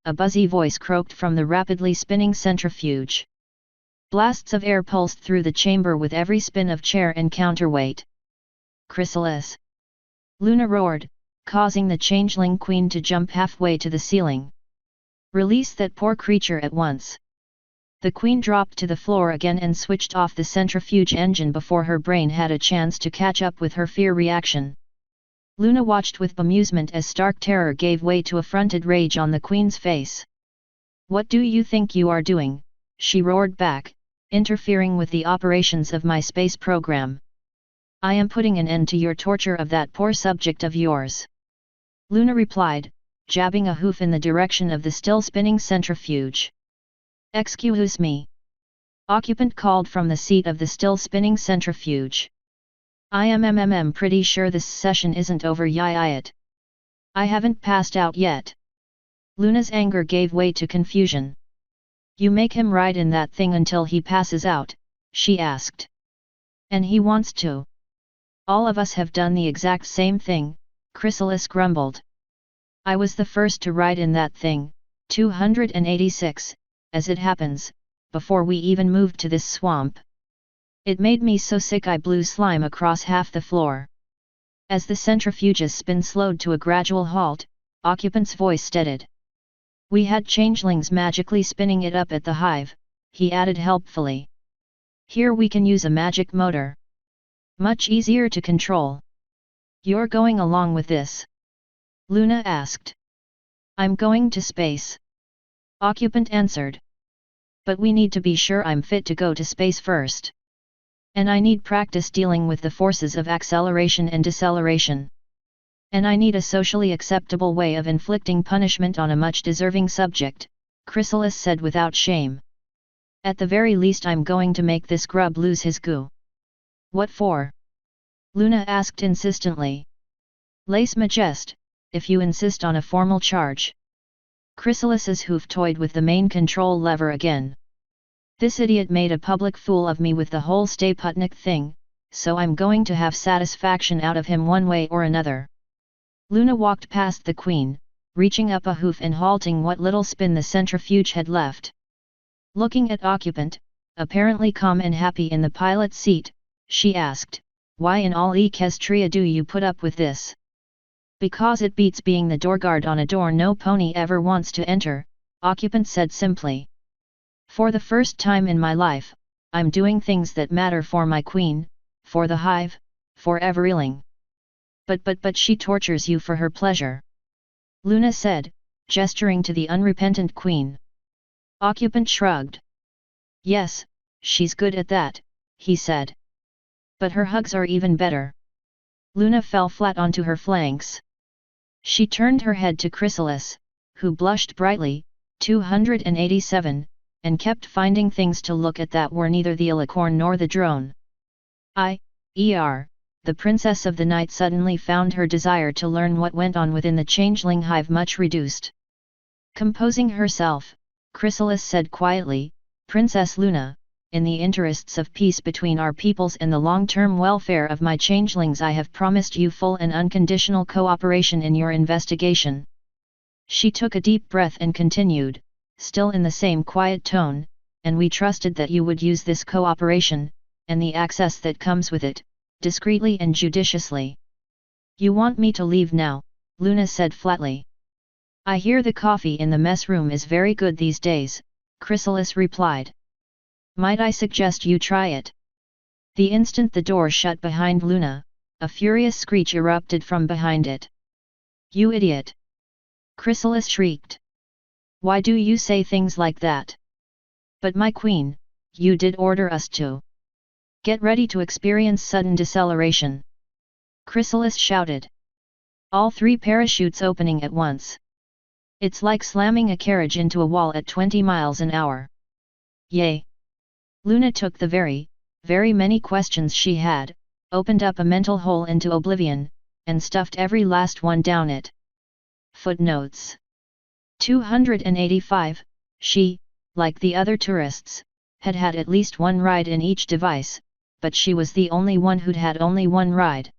A buzzy voice croaked from the rapidly spinning centrifuge. Blasts of air pulsed through the chamber with every spin of chair and counterweight. Chrysalis! Luna roared, causing the changeling queen to jump halfway to the ceiling. Release that poor creature at once. The queen dropped to the floor again and switched off the centrifuge engine before her brain had a chance to catch up with her fear reaction. Luna watched with bemusement as stark terror gave way to affronted rage on the queen's face. What do you think you are doing? She roared back, interfering with the operations of my space program. I am putting an end to your torture of that poor subject of yours. Luna replied, jabbing a hoof in the direction of the still spinning centrifuge. Excuse me. Occupant called from the seat of the still spinning centrifuge. I am pretty sure this session isn't over yet. I haven't passed out yet. Luna's anger gave way to confusion. You make him ride in that thing until he passes out, she asked. And he wants to. All of us have done the exact same thing, Chrysalis grumbled. I was the first to ride in that thing, 286, as it happens, before we even moved to this swamp. It made me so sick I blew slime across half the floor. As the centrifuge's spin slowed to a gradual halt, Occupant's voice steadied. We had changelings magically spinning it up at the hive, he added helpfully. Here we can use a magic motor. Much easier to control. You're going along with this? Luna asked. I'm going to space. Occupant answered. But we need to be sure I'm fit to go to space first. And I need practice dealing with the forces of acceleration and deceleration. And I need a socially acceptable way of inflicting punishment on a much deserving subject, Chrysalis said without shame. At the very least I'm going to make this grub lose his goo. What for? Luna asked insistently. Lace Majest, if you insist on a formal charge. Chrysalis's hoof toyed with the main control lever again. This idiot made a public fool of me with the whole Stay Putnik thing, so I'm going to have satisfaction out of him one way or another. Luna walked past the queen, reaching up a hoof and halting what little spin the centrifuge had left. Looking at Occupant, apparently calm and happy in the pilot's seat, she asked, why in all Equestria do you put up with this? Because it beats being the doorguard on a door no pony ever wants to enter, Occupant said simply. For the first time in my life, I'm doing things that matter for my queen, for the hive, for Evereeling. But she tortures you for her pleasure. Luna said, gesturing to the unrepentant queen. Occupant shrugged. Yes, she's good at that, he said. But her hugs are even better. Luna fell flat onto her flanks. She turned her head to Chrysalis, who blushed brightly, 287, and kept finding things to look at that were neither the alicorn nor the drone. The princess of the night suddenly found her desire to learn what went on within the changeling hive much reduced. Composing herself, Chrysalis said quietly, Princess Luna, in the interests of peace between our peoples and the long-term welfare of my changelings I have promised you full and unconditional cooperation in your investigation. She took a deep breath and continued, still in the same quiet tone, and we trusted that you would use this cooperation, and the access that comes with it, discreetly and judiciously. You want me to leave now, Luna said flatly. I hear the coffee in the mess room is very good these days, Chrysalis replied. Might I suggest you try it? The instant the door shut behind Luna, a furious screech erupted from behind it. You idiot! Chrysalis shrieked. Why do you say things like that? But my queen, you did order us to. Get ready to experience sudden deceleration. Chrysalis shouted. All three parachutes opening at once. It's like slamming a carriage into a wall at 20 miles an hour. Yay! Luna took the very many questions she had, opened up a mental hole into oblivion, and stuffed every last one down it. Footnotes 285, she, like the other tourists, had had at least one ride in each device, but she was the only one who'd had only one ride.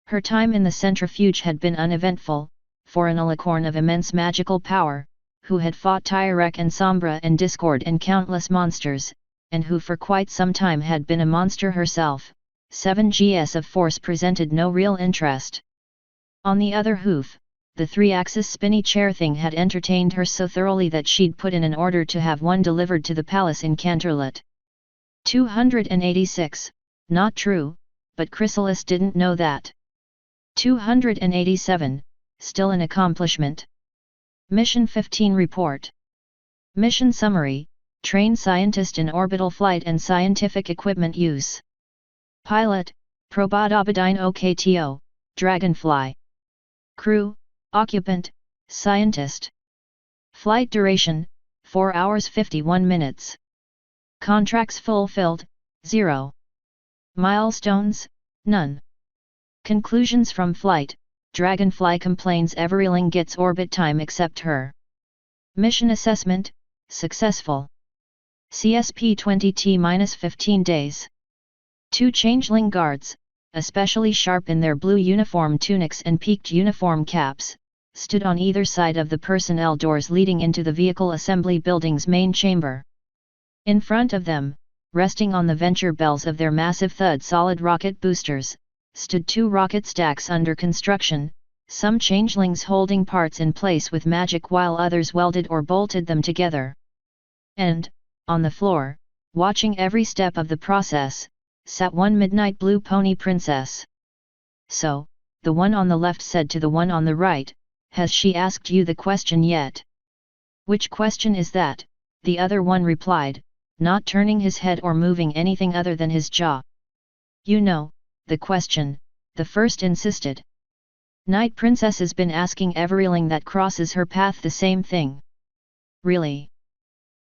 Her time in the centrifuge had been uneventful, for an alicorn of immense magical power, who had fought Tyrek and Sombra and Discord and countless monsters, and who for quite some time had been a monster herself, 7gs of force presented no real interest. On the other hoof, the three-axis spinny chair thing had entertained her so thoroughly that she'd put in an order to have one delivered to the palace in Canterlot. 286, not true, but Chrysalis didn't know that. 287, still an accomplishment. Mission 15 Report. Mission Summary, Train Scientist in Orbital Flight and Scientific Equipment Use. Pilot, Probodobadine Okto, Dragonfly. Crew, Occupant, Scientist. Flight duration, 4 hours 51 minutes. Contracts fulfilled, 0. Milestones, none. Conclusions from flight, Dragonfly complains Evereeling gets orbit time except her. Mission assessment, successful. CSP 20T-15 days. 2 changeling guards, especially sharp in their blue uniform tunics and peaked uniform caps, stood on either side of the personnel doors leading into the vehicle assembly building's main chamber. In front of them, resting on the venture bells of their massive thud-solid rocket boosters, stood 2 rocket stacks under construction, some changelings holding parts in place with magic while others welded or bolted them together. And, on the floor, watching every step of the process, sat one midnight blue pony princess. So, the one on the left said to the one on the right, "Has she asked you the question yet?" "Which question is that?" the other one replied, not turning his head or moving anything other than his jaw. "You know, the question," the first insisted. "Night Princess has been asking everything that crosses her path the same thing." "Really?"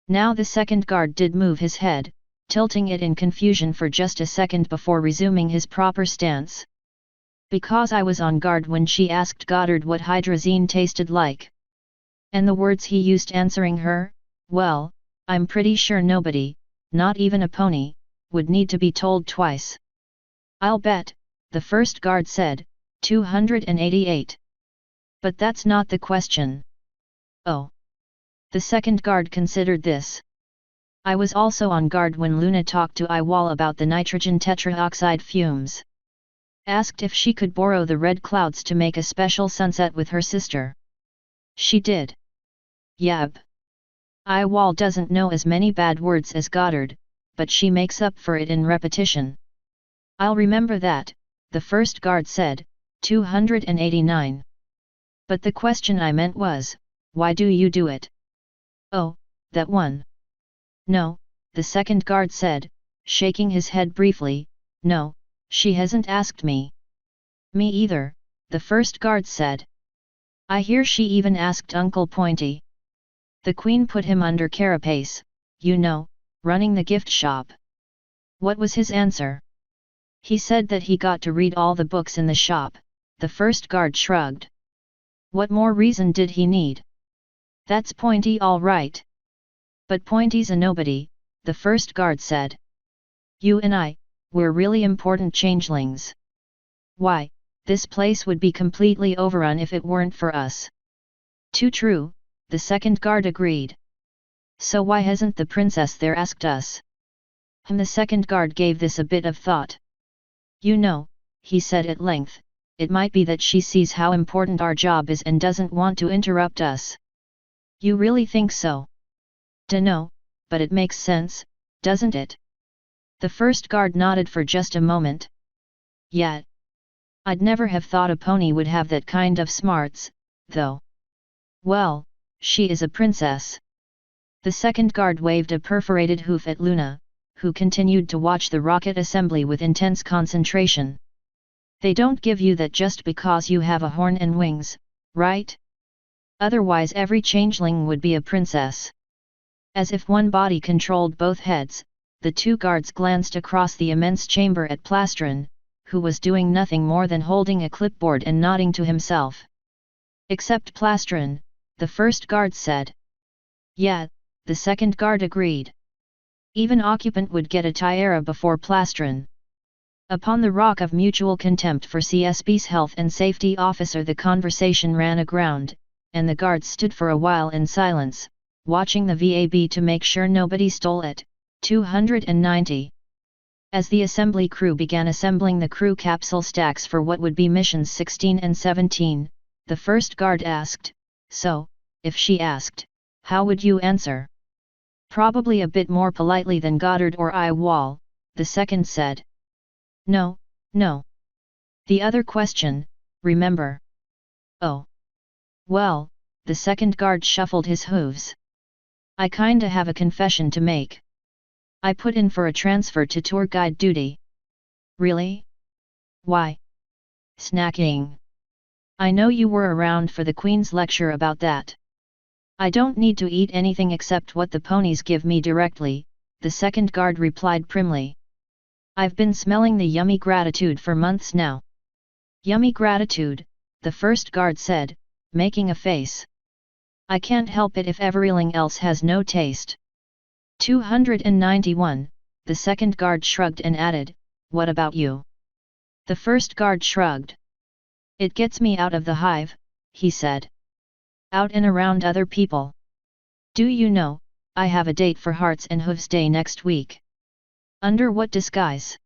Now the second guard did move his head, tilting it in confusion for just a second before resuming his proper stance. "Because I was on guard when she asked Goddard what hydrazine tasted like." And the words he used answering her, well, I'm pretty sure nobody, not even a pony, would need to be told twice. "I'll bet," the first guard said, 288. "But that's not the question." "Oh." The second guard considered this. "I was also on guard when Luna talked to Iwal about the nitrogen tetraoxide fumes. Asked if she could borrow the red clouds to make a special sunset with her sister. She did." "Yab. Iwal doesn't know as many bad words as Goddard, but she makes up for it in repetition." "I'll remember that," the first guard said, 289. "But the question I meant was, why do you do it?" "Oh, that one." "No," the second guard said, shaking his head briefly, "no, she hasn't asked me." "Me either," the first guard said. "I hear she even asked Uncle Pointy. The Queen put him under carapace, you know, running the gift shop." "What was his answer?" "He said that he got to read all the books in the shop," the first guard shrugged. "What more reason did he need?" "That's Pointy all right." "But Pointy's a nobody," the first guard said. "You and we're really important changelings. Why, this place would be completely overrun if it weren't for us." "Too true," the second guard agreed. "So why hasn't the princess there asked us?" The second guard gave this a bit of thought. "You know," he said at length, "it might be that she sees how important our job is and doesn't want to interrupt us." "You really think so?" "Dunno, but it makes sense, doesn't it?" The first guard nodded for just a moment. "Yeah. I'd never have thought a pony would have that kind of smarts, though." "Well, she is a princess." The second guard waved a perforated hoof at Luna, who continued to watch the rocket assembly with intense concentration. "They don't give you that just because you have a horn and wings, right? Otherwise every changeling would be a princess." As if one body controlled both heads, the two guards glanced across the immense chamber at Plastron, who was doing nothing more than holding a clipboard and nodding to himself. "Except Plastron," the first guard said. "Yeah," the second guard agreed. "Even occupant would get a tiara before Plastron." Upon the rock of mutual contempt for CSB's health and safety officer the conversation ran aground, and the guards stood for a while in silence, watching the VAB to make sure nobody stole it. 290. As the assembly crew began assembling the crew capsule stacks for what would be missions 16 and 17, the first guard asked, "So, if she asked, how would you answer?" "Probably a bit more politely than Goddard or Iwal," the second said. "No, no. The other question, remember." "Oh. Well," the second guard shuffled his hooves. "I kinda have a confession to make. I put in for a transfer to tour guide duty." "Really? Why?" "Snacking. I know you were around for the Queen's lecture about that." "I don't need to eat anything except what the ponies give me directly," the second guard replied primly. "I've been smelling the yummy gratitude for months now." "Yummy gratitude," the first guard said, making a face. "I can't help it if everything else has no taste." 291, the second guard shrugged and added, "What about you?" The first guard shrugged. "It gets me out of the hive," he said. "Out and around other people. Do you know, I have a date for Hearts and Hooves Day next week." Under what disguise?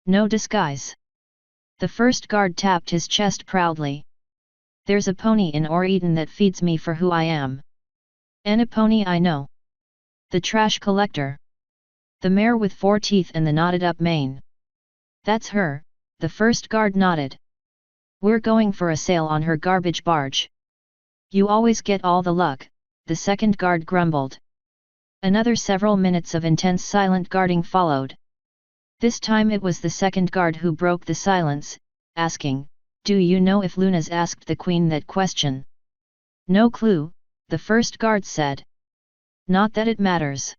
No disguise. The first guard tapped his chest proudly. There's a pony in Oreton that feeds me for who I am. And a pony I know. The trash collector. The mare with 4 teeth and the knotted-up mane. That's her, the first guard nodded. We're going for a sail on her garbage barge. You always get all the luck, the second guard grumbled. Another several minutes of intense silent guarding followed. This time it was the second guard who broke the silence, asking, "Do you know if Luna's asked the Queen that question?" "No clue," the first guard said. "Not that it matters.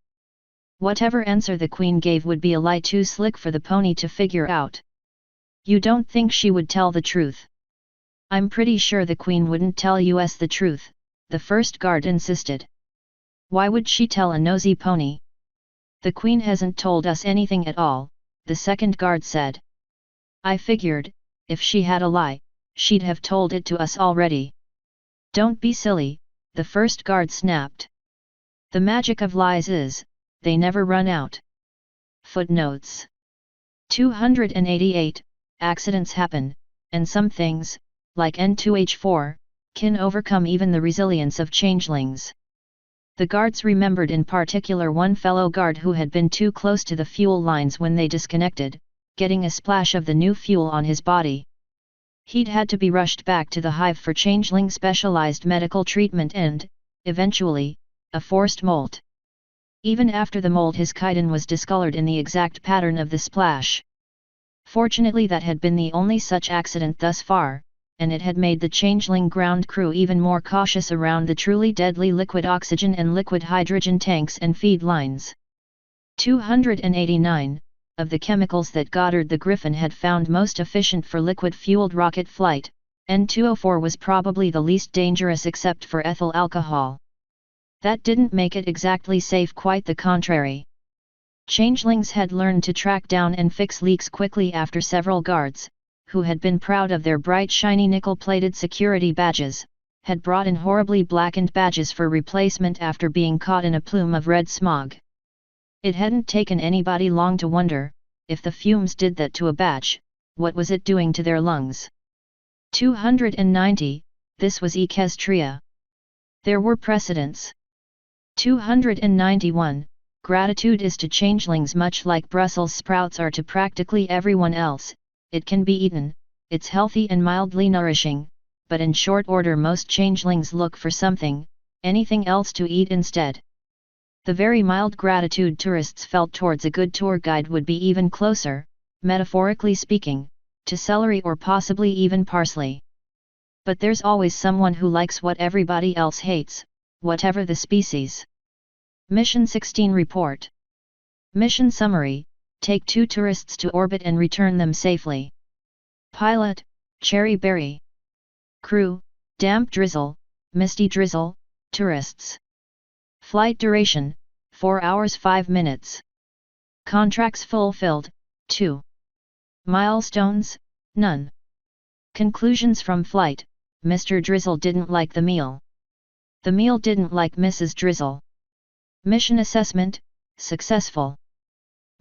Whatever answer the Queen gave would be a lie too slick for the pony to figure out." "You don't think she would tell the truth?" "I'm pretty sure the Queen wouldn't tell us the truth," the first guard insisted. "Why would she tell a nosy pony?" "The Queen hasn't told us anything at all," the second guard said. "I figured, if she had a lie, she'd have told it to us already." "Don't be silly," the first guard snapped. "The magic of lies is, they never run out." Footnotes 288, accidents happen, and some things, like N2H4, can overcome even the resilience of changelings. The guards remembered in particular one fellow guard who had been too close to the fuel lines when they disconnected, getting a splash of the new fuel on his body. He'd had to be rushed back to the hive for changeling specialized medical treatment and, eventually, a forced molt. Even after the molt his chitin was discolored in the exact pattern of the splash. Fortunately that had been the only such accident thus far, and it had made the changeling ground crew even more cautious around the truly deadly liquid oxygen and liquid hydrogen tanks and feed lines. 289, of the chemicals that Goddard the Griffin had found most efficient for liquid-fueled rocket flight, N2O4 was probably the least dangerous except for ethyl alcohol. That didn't make it exactly safe, quite the contrary. Changelings had learned to track down and fix leaks quickly after several guards, who had been proud of their bright shiny nickel-plated security badges, had brought in horribly blackened badges for replacement after being caught in a plume of red smog. It hadn't taken anybody long to wonder, if the fumes did that to a badge, what was it doing to their lungs? 290, this was equestria. There were precedents. 291, gratitude is to changelings much like Brussels sprouts are to practically everyone else, it can be eaten, it's healthy and mildly nourishing, but in short order most changelings look for something, anything else to eat instead. The very mild gratitude tourists felt towards a good tour guide would be even closer, metaphorically speaking, to celery or possibly even parsley. But there's always someone who likes what everybody else hates, whatever the species. Mission 16 Report. Mission Summary, take 2 tourists to orbit and return them safely. Pilot, Cherry Berry. Crew, damp drizzle, misty drizzle, tourists. Flight duration, 4 hours 5 minutes. Contracts fulfilled, 2. Milestones, none. Conclusions from flight, Mr. Drizzle didn't like the meal. The meal didn't like Mrs. Drizzle. Mission assessment, successful.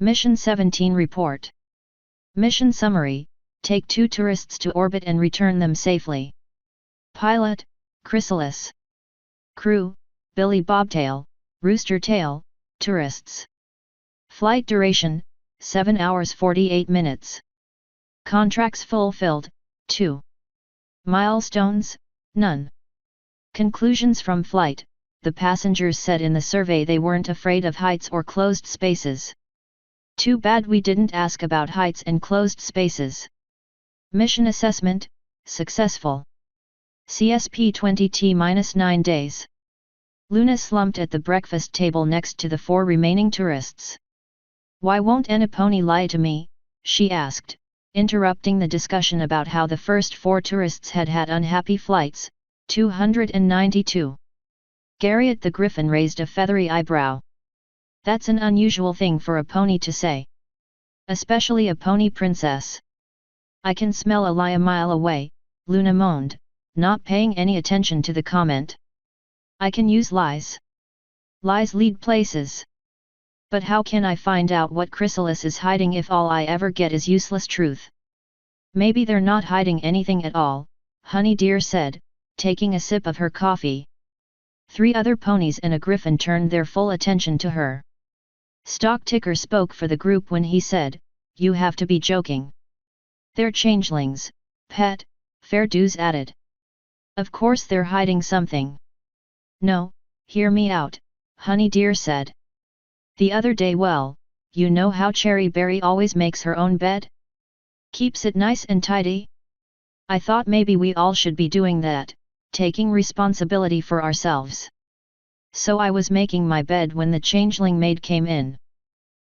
Mission 17 Report. Mission Summary, take 2 tourists to orbit and return them safely. Pilot, Chrysalis. Crew, Billy Bobtail, Rooster Tail, tourists. Flight duration, 7 hours 48 minutes. Contracts fulfilled, 2. Milestones, none. Conclusions from flight, the passengers said in the survey they weren't afraid of heights or closed spaces. Too bad we didn't ask about heights and closed spaces. Mission assessment, successful. CSP 20T-9 days. Luna slumped at the breakfast table next to the 4 remaining tourists. "Why won't any pony lie to me?" she asked, interrupting the discussion about how the first 4 tourists had had unhappy flights. 292. Garriott the Griffin raised a feathery eyebrow. "That's an unusual thing for a pony to say. Especially a pony princess." "I can smell a lie a mile away," Luna moaned, not paying any attention to the comment. "I can use lies. Lies lead places." But how can I find out what Chrysalis is hiding if all I ever get is useless truth? Maybe they're not hiding anything at all, Honey Deer said, taking a sip of her coffee. 3 other ponies and a griffin turned their full attention to her. Stock Ticker spoke for the group when he said, "You have to be joking." "They're changelings, pet," Fairdoos added. "Of course they're hiding something." "No, hear me out," Honey Deer said. "The other day, well, you know how Cherry Berry always makes her own bed? Keeps it nice and tidy? I thought maybe we all should be doing that, taking responsibility for ourselves. So I was making my bed when the changeling maid came in."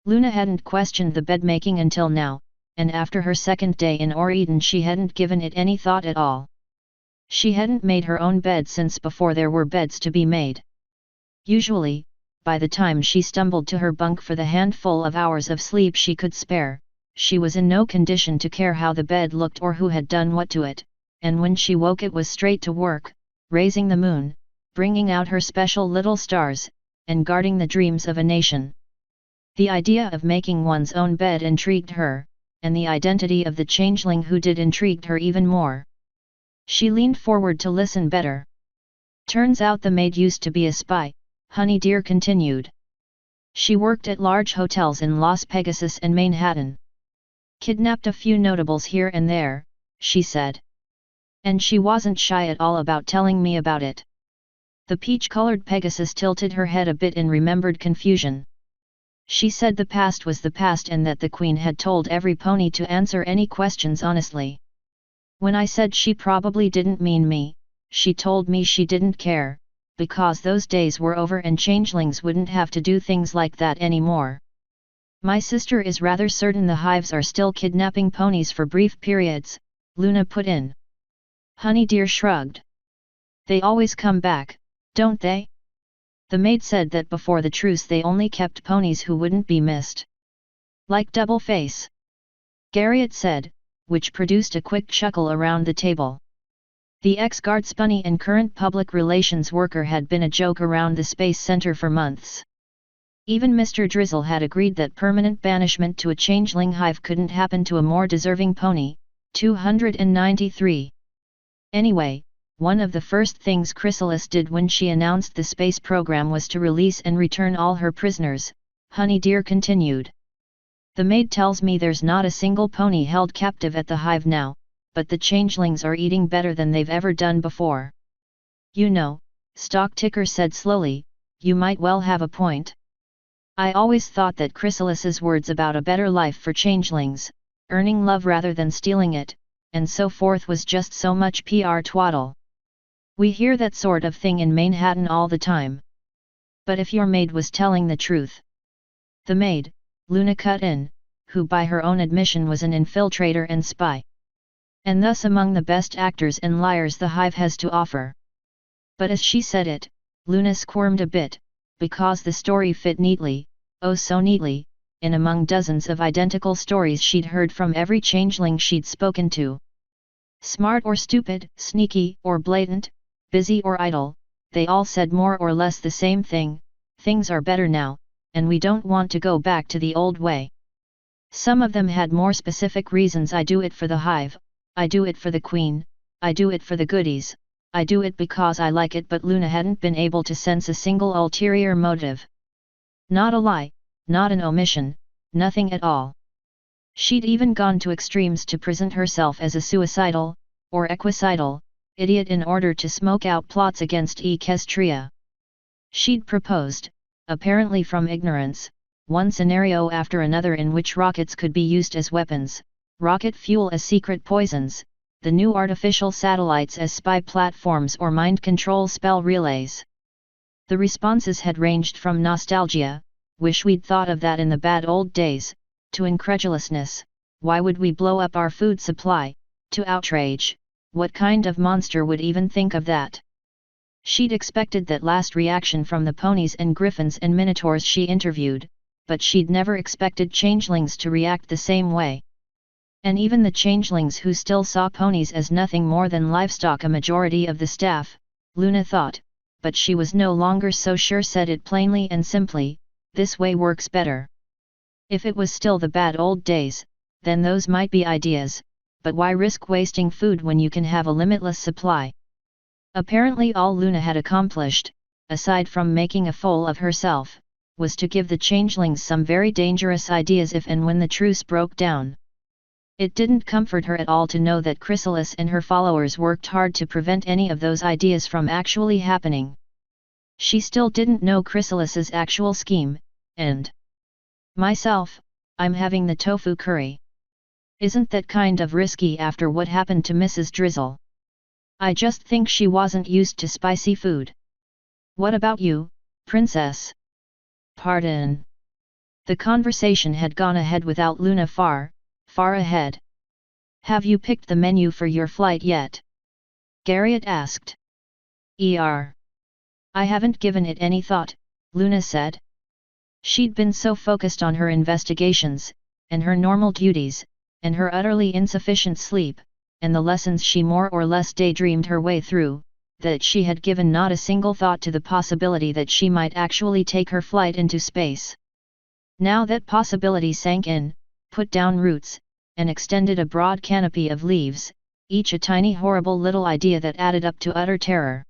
Luna hadn't questioned the bed making until now, and after her second day in Ore-Eden she hadn't given it any thought at all. She hadn't made her own bed since before there were beds to be made. Usually, by the time she stumbled to her bunk for the handful of hours of sleep she could spare, she was in no condition to care how the bed looked or who had done what to it, and when she woke it was straight to work, raising the moon, bringing out her special little stars, and guarding the dreams of a nation. The idea of making one's own bed intrigued her, and the identity of the changeling who did intrigued her even more. She leaned forward to listen better. "Turns out the maid used to be a spy," Honey Deer continued. "She worked at large hotels in Las Vegas and Manhattan. Kidnapped a few notables here and there," she said. "And she wasn't shy at all about telling me about it." The peach-colored Pegasus tilted her head a bit in remembered confusion. "She said the past was the past and that the Queen had told every pony to answer any questions honestly. When I said she probably didn't mean me, she told me she didn't care, because those days were over and changelings wouldn't have to do things like that anymore. My sister is rather certain the hives are still kidnapping ponies for brief periods," Luna put in. Honey Deer shrugged. "They always come back, don't they? The maid said that before the truce they only kept ponies who wouldn't be missed." "Like Double Face?" Garriott said, which produced a quick chuckle around the table. The ex-guard spunny and current public relations worker had been a joke around the Space Center for months. Even Mr. Drizzle had agreed that permanent banishment to a changeling hive couldn't happen to a more deserving pony. 293. Anyway, one of the first things Chrysalis did when she announced the space program was to release and return all her prisoners, Honey Deer continued. "The maid tells me there's not a single pony held captive at the hive now, but the changelings are eating better than they've ever done before." "You know," Stock Ticker said slowly, "you might well have a point. I always thought that Chrysalis's words about a better life for changelings, earning love rather than stealing it, and so forth was just so much PR twaddle. We hear that sort of thing in Manhattan all the time. But if your maid was telling the truth..." "The maid," Luna cut in, "who by her own admission was an infiltrator and spy. And thus among the best actors and liars the hive has to offer." But as she said it, Luna squirmed a bit, because the story fit neatly, oh so neatly, in among dozens of identical stories she'd heard from every changeling she'd spoken to. Smart or stupid, sneaky or blatant, busy or idle, they all said more or less the same thing: things are better now, and we don't want to go back to the old way. Some of them had more specific reasons: "I do it for the hive, I do it for the Queen, I do it for the goodies, I do it because I like it." But Luna hadn't been able to sense a single ulterior motive. Not a lie, not an omission, nothing at all. She'd even gone to extremes to present herself as a suicidal, or equicidal, idiot in order to smoke out plots against Equestria. She'd proposed, apparently from ignorance, one scenario after another in which rockets could be used as weapons, rocket fuel as secret poisons, the new artificial satellites as spy platforms or mind control spell relays. The responses had ranged from nostalgia, "Wish we'd thought of that in the bad old days," to incredulousness, "Why would we blow up our food supply?" to outrage, "What kind of monster would even think of that?" She'd expected that last reaction from the ponies and griffins and minotaurs she interviewed, but she'd never expected changelings to react the same way. And even the changelings who still saw ponies as nothing more than livestock, a majority of the staff, Luna thought, but she was no longer so sure, said it plainly and simply: this way works better. If it was still the bad old days, then those might be ideas, but why risk wasting food when you can have a limitless supply? Apparently all Luna had accomplished, aside from making a fool of herself, was to give the changelings some very dangerous ideas if and when the truce broke down. It didn't comfort her at all to know that Chrysalis and her followers worked hard to prevent any of those ideas from actually happening. She still didn't know Chrysalis's actual scheme, and myself, I'm having the tofu curry. Isn't that kind of risky after what happened to Mrs. Drizzle? I just think she wasn't used to spicy food. What about you, princess? Pardon. The conversation had gone ahead without Luna far ahead. Have you picked the menu for your flight yet? Garriott asked. I haven't given it any thought, Luna said. She'd been so focused on her investigations, and her normal duties, and her utterly insufficient sleep, and the lessons she more or less daydreamed her way through, that she had given not a single thought to the possibility that she might actually take her flight into space. Now that possibility sank in, put down roots, and extended a broad canopy of leaves, each a tiny horrible little idea that added up to utter terror.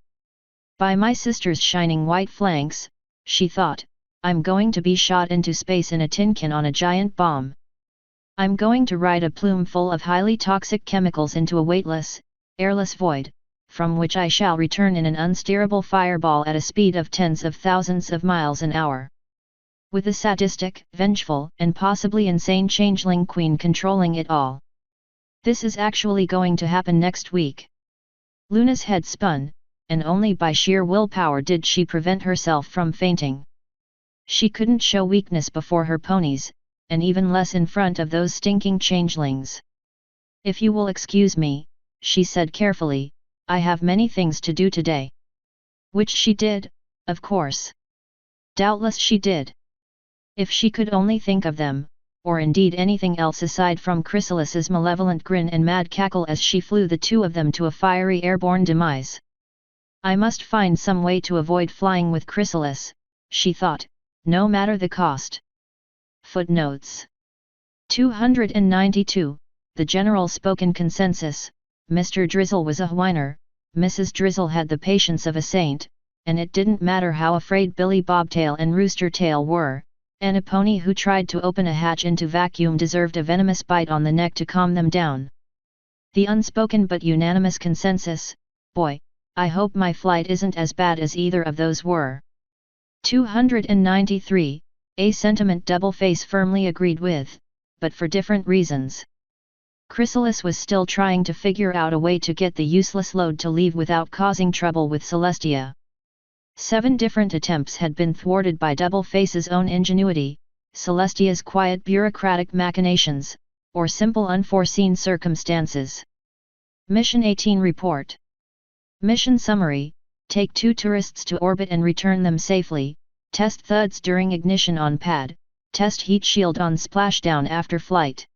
By my sister's shining white flanks, she thought, I'm going to be shot into space in a tin can on a giant bomb. I'm going to ride a plume full of highly toxic chemicals into a weightless, airless void, from which I shall return in an unsteerable fireball at a speed of tens of thousands of miles an hour. With a sadistic, vengeful, and possibly insane changeling queen controlling it all. This is actually going to happen next week. Luna's head spun, and only by sheer willpower did she prevent herself from fainting. She couldn't show weakness before her ponies, and even less in front of those stinking changelings. If you will excuse me, she said carefully, I have many things to do today. Which she did, of course. Doubtless she did. If she could only think of them, or indeed anything else aside from Chrysalis's malevolent grin and mad cackle as she flew the two of them to a fiery airborne demise. I must find some way to avoid flying with Chrysalis, she thought, no matter the cost. Footnotes 292, the general spoken consensus, Mr. Drizzle was a whiner, Mrs. Drizzle had the patience of a saint, and it didn't matter how afraid Billy Bobtail and Rooster Tail were, and a pony who tried to open a hatch into vacuum deserved a venomous bite on the neck to calm them down. The unspoken but unanimous consensus, boy, I hope my flight isn't as bad as either of those were. 293, a sentiment Doubleface firmly agreed with, but for different reasons. Chrysalis was still trying to figure out a way to get the useless load to leave without causing trouble with Celestia. 7 different attempts had been thwarted by Doubleface's own ingenuity, Celestia's quiet bureaucratic machinations, or simple unforeseen circumstances. Mission 18 Report. Mission Summary: Take 2 tourists to orbit and return them safely, test thuds during ignition on pad, test heat shield on splashdown after flight.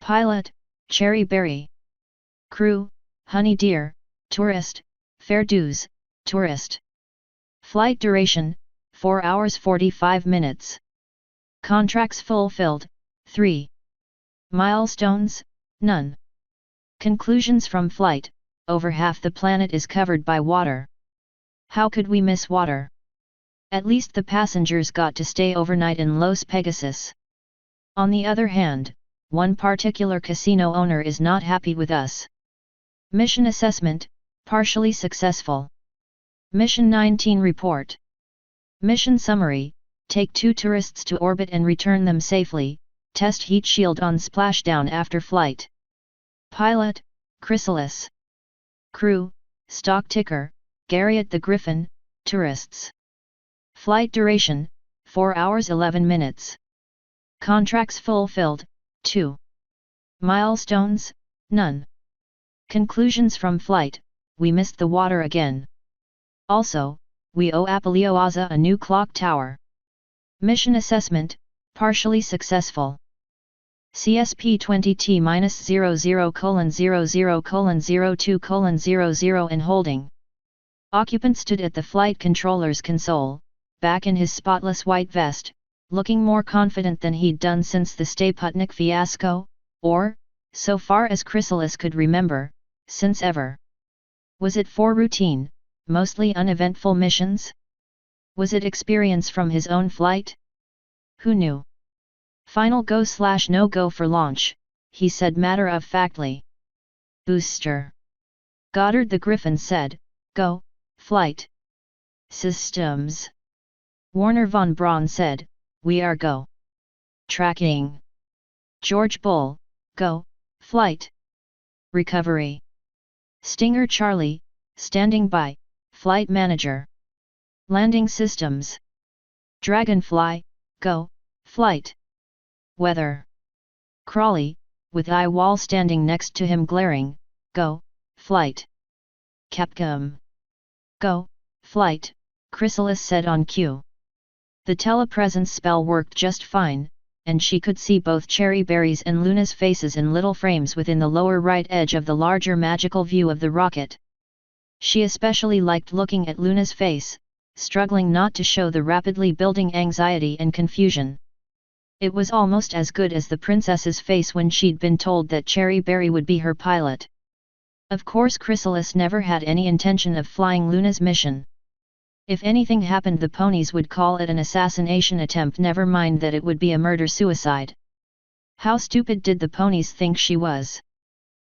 Pilot, Cherry Berry. Crew, Honey Deer, Tourist, Fair Dues, Tourist. Flight duration, 4 hours 45 minutes. Contracts fulfilled, 3. Milestones, none. Conclusions from flight: over half the planet is covered by water. How could we miss water? At least the passengers got to stay overnight in Los Pegasus. On the other hand, one particular casino owner is not happy with us. Mission assessment, partially successful. Mission 19 Report. Mission Summary: Take 2 tourists to orbit and return them safely, test heat shield on splashdown after flight. Pilot, Chrysalis. Crew, Stock Ticker, Garriott the Griffin, Tourists. Flight duration, 4 hours 11 minutes. Contracts fulfilled, 2. Milestones, none. Conclusions from flight: we missed the water again. Also, we owe Apolloaza a new clock tower. Mission assessment, partially successful. CSP 20T-00:00:02:00 in holding. Occupant stood at the flight controller's console, back in his spotless white vest, looking more confident than he'd done since the Staputnik fiasco, or, so far as Chrysalis could remember, since ever. Was it for routine, mostly uneventful missions? Was it experience from his own flight? Who knew? Final go/no go for launch, he said matter-of-factly. Booster. Goddard the Griffin said, go, flight. Systems. Warner von Braun said, we are go. Tracking. George Bull, go, flight. Recovery. Stinger Charlie, standing by, flight manager. Landing systems. Dragonfly, go, flight. Weather. Crawley, with Eyewall standing next to him glaring, go, flight. Capcom. Go, flight, Chrysalis said on cue. The telepresence spell worked just fine, and she could see both Cherry Berry's and Luna's faces in little frames within the lower right edge of the larger magical view of the rocket. She especially liked looking at Luna's face, struggling not to show the rapidly building anxiety and confusion. It was almost as good as the princess's face when she'd been told that Cherry Berry would be her pilot. Of course Chrysalis never had any intention of flying Luna's mission. If anything happened the ponies would call it an assassination attempt, never mind that it would be a murder-suicide. How stupid did the ponies think she was?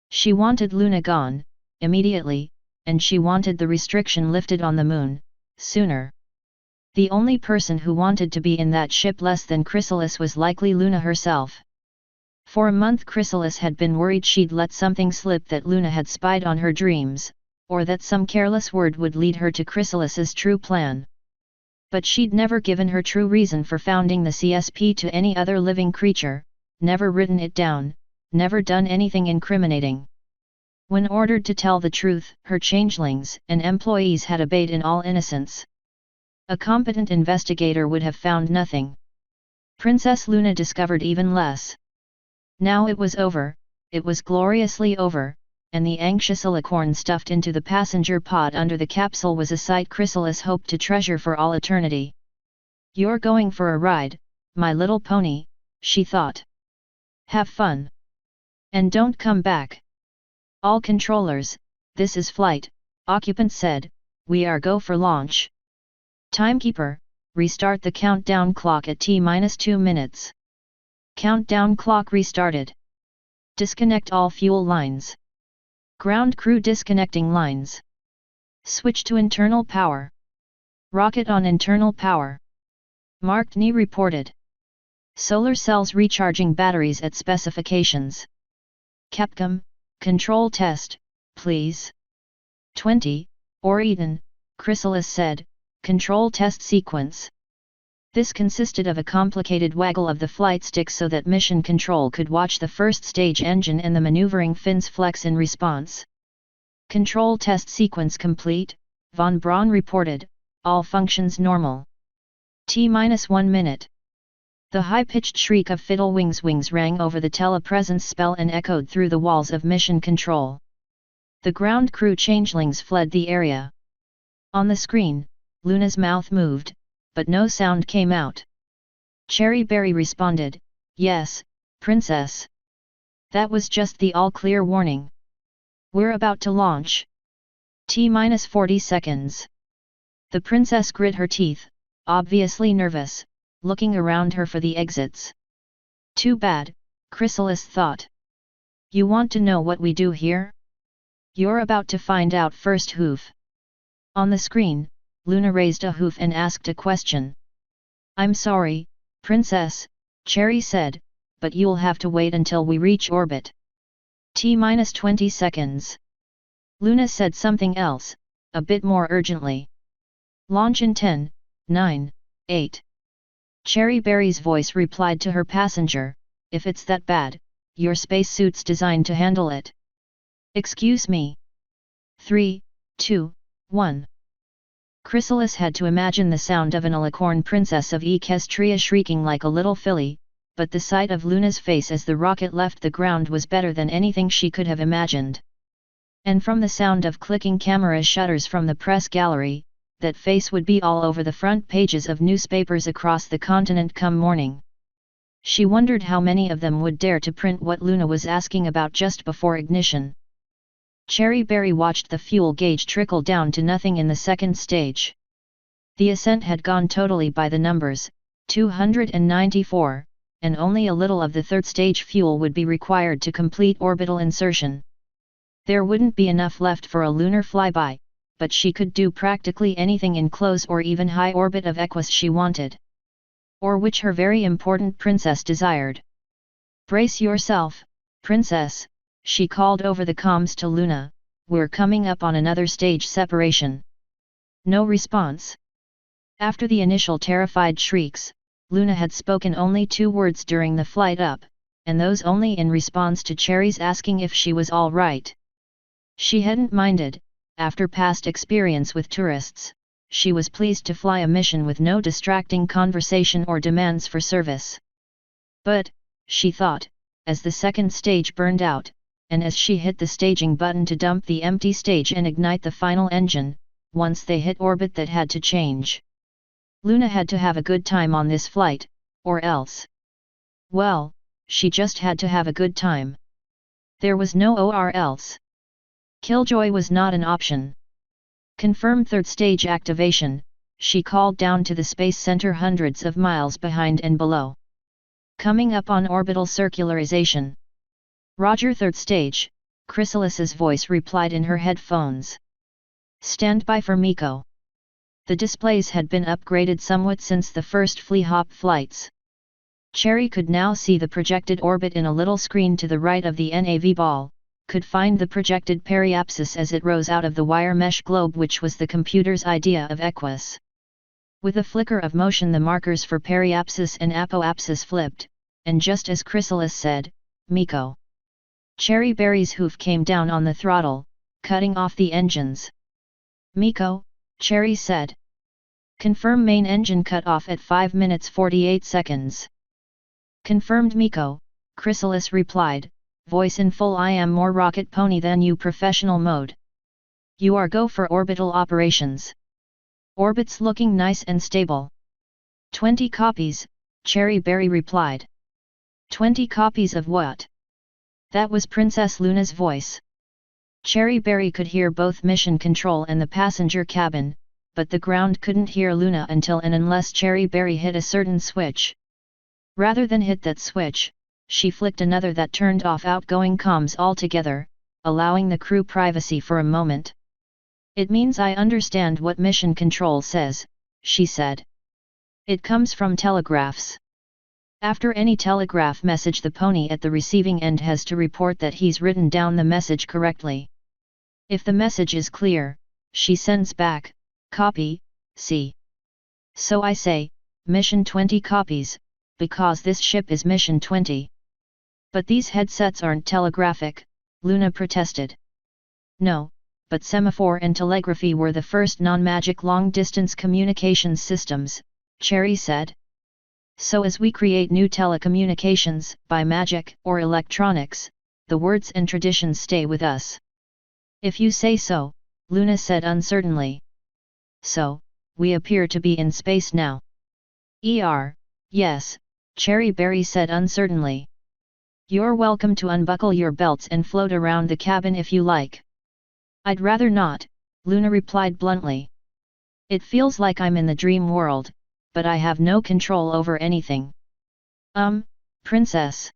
She wanted Luna gone, immediately, and she wanted the restriction lifted on the moon, sooner. The only person who wanted to be in that ship less than Chrysalis was likely Luna herself. For a month Chrysalis had been worried she'd let something slip that Luna had spied on her dreams, or that some careless word would lead her to Chrysalis's true plan. But she'd never given her true reason for founding the CSP to any other living creature, never written it down, never done anything incriminating. When ordered to tell the truth, her changelings and employees had obeyed in all innocence. A competent investigator would have found nothing. Princess Luna discovered even less. Now it was over, it was gloriously over, and the anxious alicorn stuffed into the passenger pod under the capsule was a sight Chrysalis hoped to treasure for all eternity. You're going for a ride, my little pony, she thought. Have fun. And don't come back. All controllers, this is flight, occupant said, we are go for launch. Timekeeper, restart the countdown clock at T-2 minutes. Countdown clock restarted. Disconnect all fuel lines. Ground crew disconnecting lines. Switch to internal power. Rocket on internal power. Marked Knee reported. Solar cells recharging batteries at specifications. Capcom, control test, please. 20, or Eden, Chrysalis said, control test sequence. This consisted of a complicated waggle of the flight stick so that mission control could watch the first stage engine and the maneuvering fins flex in response. Control test sequence complete, von Braun reported, all functions normal. T-1 minute. The high-pitched shriek of Fiddle Wings rang over the telepresence spell and echoed through the walls of mission control. The ground crew changelings fled the area. On the screen, Luna's mouth moved, but no sound came out. Cherry Berry responded, yes, princess. That was just the all-clear warning. We're about to launch. T-40 seconds. The princess grit her teeth, obviously nervous, looking around her for the exits. Too bad, Chrysalis thought. You want to know what we do here? You're about to find out first. Hoof. On the screen, Luna raised a hoof and asked a question. I'm sorry, princess, Cherry said, but you'll have to wait until we reach orbit. T-20 seconds. Luna said something else, a bit more urgently. Launch in 10, 9, 8. Cherry Berry's voice replied to her passenger, if it's that bad, your spacesuit's designed to handle it. Excuse me. 3, 2, 1. Chrysalis had to imagine the sound of an alicorn princess of Equestria shrieking like a little filly, but the sight of Luna's face as the rocket left the ground was better than anything she could have imagined. And from the sound of clicking camera shutters from the press gallery, that face would be all over the front pages of newspapers across the continent come morning. She wondered how many of them would dare to print what Luna was asking about just before ignition. Cherry Berry watched the fuel gauge trickle down to nothing in the second stage. The ascent had gone totally by the numbers, 294, and only a little of the third stage fuel would be required to complete orbital insertion. There wouldn't be enough left for a lunar flyby, but she could do practically anything in close or even high orbit of Equus she wanted. Or which her very important princess desired. "Brace yourself, princess," she called over the comms to Luna, "we're coming up on another stage separation." No response. After the initial terrified shrieks, Luna had spoken only 2 words during the flight up, and those only in response to Cherry's asking if she was all right. She hadn't minded, after past experience with tourists. She was pleased to fly a mission with no distracting conversation or demands for service. But, she thought, as the second stage burned out, and as she hit the staging button to dump the empty stage and ignite the final engine, once they hit orbit that had to change. Luna had to have a good time on this flight, or else. Well, she just had to have a good time. There was no or else. Killjoy was not an option. Confirm third stage activation, she called down to the Space Center hundreds of miles behind and below. Coming up on orbital circularization. Roger, third stage, Chrysalis's voice replied in her headphones. Stand by for Miko. The displays had been upgraded somewhat since the first flea-hop flights. Cherry could now see the projected orbit in a little screen to the right of the NAV ball, could find the projected periapsis as it rose out of the wire mesh globe which was the computer's idea of Equus. With a flicker of motion the markers for periapsis and apoapsis flipped, and just as Chrysalis said, "Miko." Cherry Berry's hoof came down on the throttle, cutting off the engines. "Miko," Cherry said. "Confirm main engine cut off at 5 minutes 48 seconds. "Confirmed, Miko," Chrysalis replied, voice in full "I am more rocket pony than you" professional mode. "You are go for orbital operations. Orbit's looking nice and stable." 20 copies, Cherry Berry replied. 20 copies of what? That was Princess Luna's voice. Cherry Berry could hear both mission control and the passenger cabin, but the ground couldn't hear Luna until and unless Cherry Berry hit a certain switch. Rather than hit that switch, she flicked another that turned off outgoing comms altogether, allowing the crew privacy for a moment. "It means I understand what mission control says," she said. "It comes from telegraphs. After any telegraph message the pony at the receiving end has to report that he's written down the message correctly. If the message is clear, she sends back, 'Copy, see.' So I say, 'Mission 20 copies,' because this ship is Mission 20. "But these headsets aren't telegraphic," Luna protested. "No, but semaphore and telegraphy were the first non-magic long-distance communications systems," Cherry said. "So as we create new telecommunications, by magic or electronics, the words and traditions stay with us." "If you say so," Luna said uncertainly. "So, we appear to be in space now." Yes," Cherry Berry said uncertainly. "You're welcome to unbuckle your belts and float around the cabin if you like." "I'd rather not," Luna replied bluntly. "It feels like I'm in the dream world, but I have no control over anything." Princess."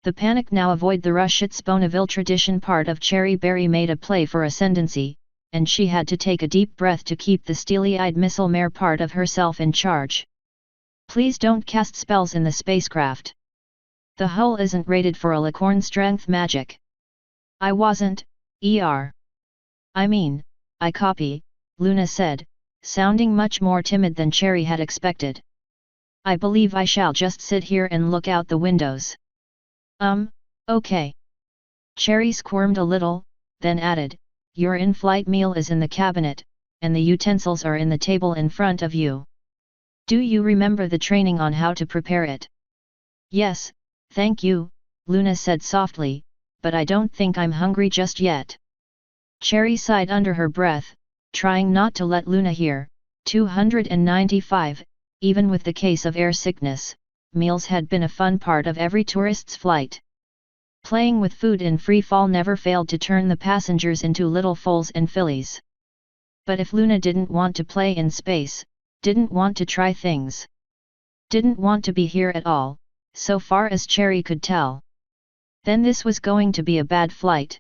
The panic now avoid the Rushit's Bonneville tradition part of Cherry Berry made a play for ascendancy, and she had to take a deep breath to keep the steely-eyed missile mare part of herself in charge. "Please don't cast spells in the spacecraft. The hull isn't rated for a licorn strength magic." "I wasn't, I mean, I copy," Luna said, sounding much more timid than Cherry had expected. "I believe I shall just sit here and look out the windows." Okay." Cherry squirmed a little, then added, "Your in-flight meal is in the cabinet, and the utensils are in the table in front of you. Do you remember the training on how to prepare it?" "Yes, thank you," Luna said softly, "but I don't think I'm hungry just yet." Cherry sighed under her breath, trying not to let Luna hear. 295, even with the case of air sickness, meals had been a fun part of every tourist's flight. Playing with food in free fall never failed to turn the passengers into little foals and fillies. But if Luna didn't want to play in space, didn't want to try things, didn't want to be here at all, so far as Cherry could tell, then this was going to be a bad flight.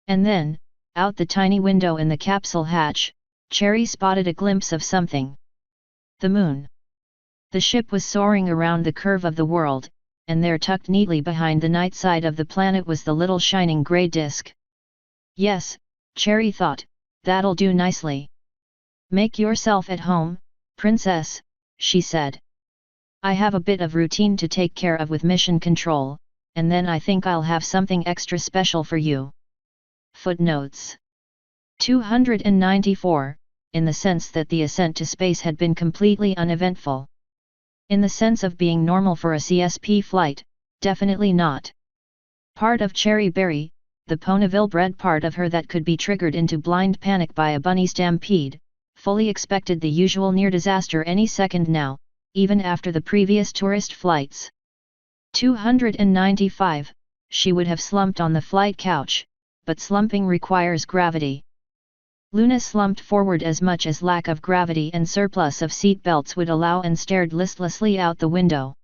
And then, out the tiny window in the capsule hatch, Cherry spotted a glimpse of something. The moon. The ship was soaring around the curve of the world, and there tucked neatly behind the night side of the planet was the little shining grey disk. Yes, Cherry thought, that'll do nicely. Make yourself at home, princess, she said. I have a bit of routine to take care of with mission control, and then I think I'll have something extra special for you. Footnotes 294, in the sense that the ascent to space had been completely uneventful. In the sense of being normal for a CSP flight, definitely not. Part of Cherry Berry, the Ponyville-bred part of her that could be triggered into blind panic by a bunny stampede, fully expected the usual near-disaster any second now, even after the previous tourist flights. 295, she would have slumped on the flight couch, but slumping requires gravity. Luna slumped forward as much as lack of gravity and surplus of seat belts would allow and stared listlessly out the window.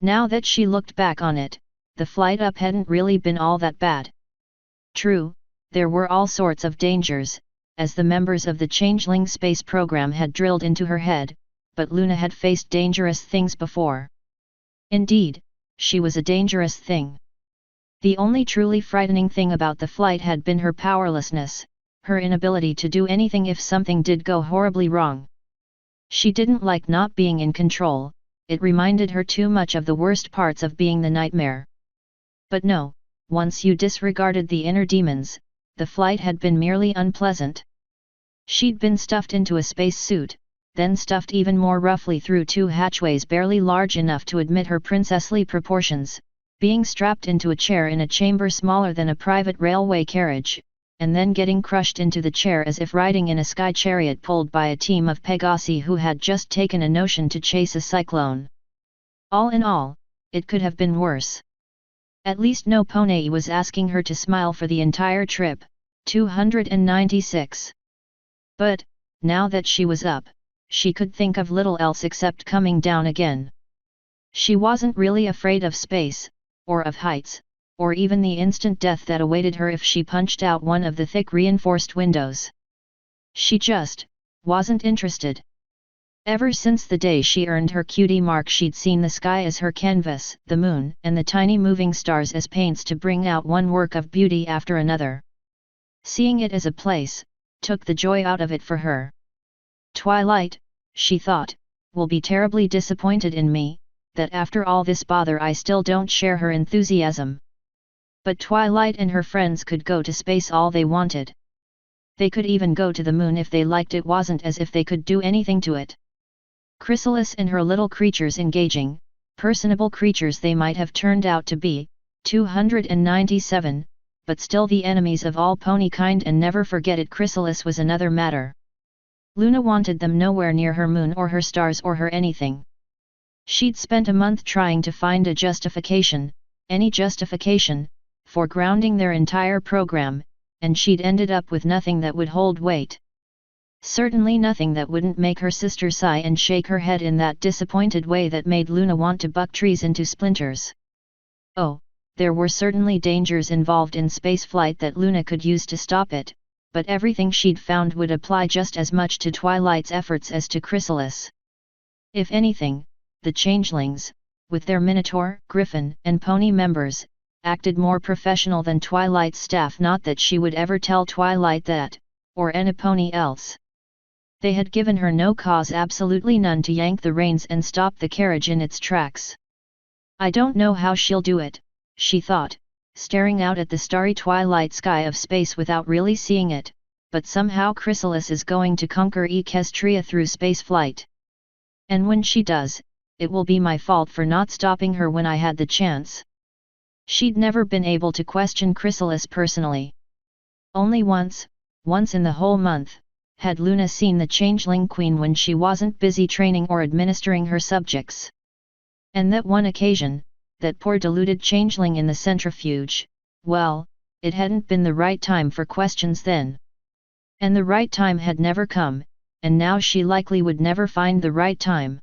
Now that she looked back on it, the flight up hadn't really been all that bad. True, there were all sorts of dangers, as the members of the Changeling space program had drilled into her head, but Luna had faced dangerous things before. Indeed, she was a dangerous thing. The only truly frightening thing about the flight had been her powerlessness, her inability to do anything if something did go horribly wrong. She didn't like not being in control, it reminded her too much of the worst parts of being the nightmare. But no, once you disregarded the inner demons, the flight had been merely unpleasant. She'd been stuffed into a spacesuit, then stuffed even more roughly through two hatchways barely large enough to admit her princessly proportions, being strapped into a chair in a chamber smaller than a private railway carriage, and then getting crushed into the chair as if riding in a sky chariot pulled by a team of Pegasi who had just taken a notion to chase a cyclone. All in all, it could have been worse. At least no pony was asking her to smile for the entire trip. 296. But, now that she was up, she could think of little else except coming down again. She wasn't really afraid of space, or of heights, or even the instant death that awaited her if she punched out one of the thick reinforced windows. She just wasn't interested. Ever since the day she earned her cutie mark, she'd seen the sky as her canvas, the moon and the tiny moving stars as paints to bring out one work of beauty after another. Seeing it as a place took the joy out of it for her. Twilight, she thought, will be terribly disappointed in me, that after all this bother I still don't share her enthusiasm. But Twilight and her friends could go to space all they wanted. They could even go to the moon if they liked. It wasn't as if they could do anything to it. Chrysalis and her little creatures, engaging, personable creatures they might have turned out to be, 297, but still the enemies of all pony kind, and never forget it. Chrysalis was another matter. Luna wanted them nowhere near her moon or her stars or her anything. She'd spent a month trying to find a justification, any justification, for grounding their entire program, and she'd ended up with nothing that would hold weight. Certainly nothing that wouldn't make her sister sigh and shake her head in that disappointed way that made Luna want to buck trees into splinters. Oh, there were certainly dangers involved in spaceflight that Luna could use to stop it, but everything she'd found would apply just as much to Twilight's efforts as to Chrysalis. If anything, the Changelings, with their Minotaur, Griffin, and Pony members, acted more professional than Twilight's staff. Not that she would ever tell Twilight that, or any pony else. They had given her no cause, absolutely none, to yank the reins and stop the carriage in its tracks. I don't know how she'll do it, she thought, staring out at the starry twilight sky of space without really seeing it, but somehow Chrysalis is going to conquer Equestria through spaceflight. And when she does, it will be my fault for not stopping her when I had the chance. She'd never been able to question Chrysalis personally. Only once in the whole month, had Luna seen the Changeling Queen when she wasn't busy training or administering her subjects. And that one occasion, that poor deluded Changeling in the centrifuge, well, it hadn't been the right time for questions then. And the right time had never come, and now she likely would never find the right time.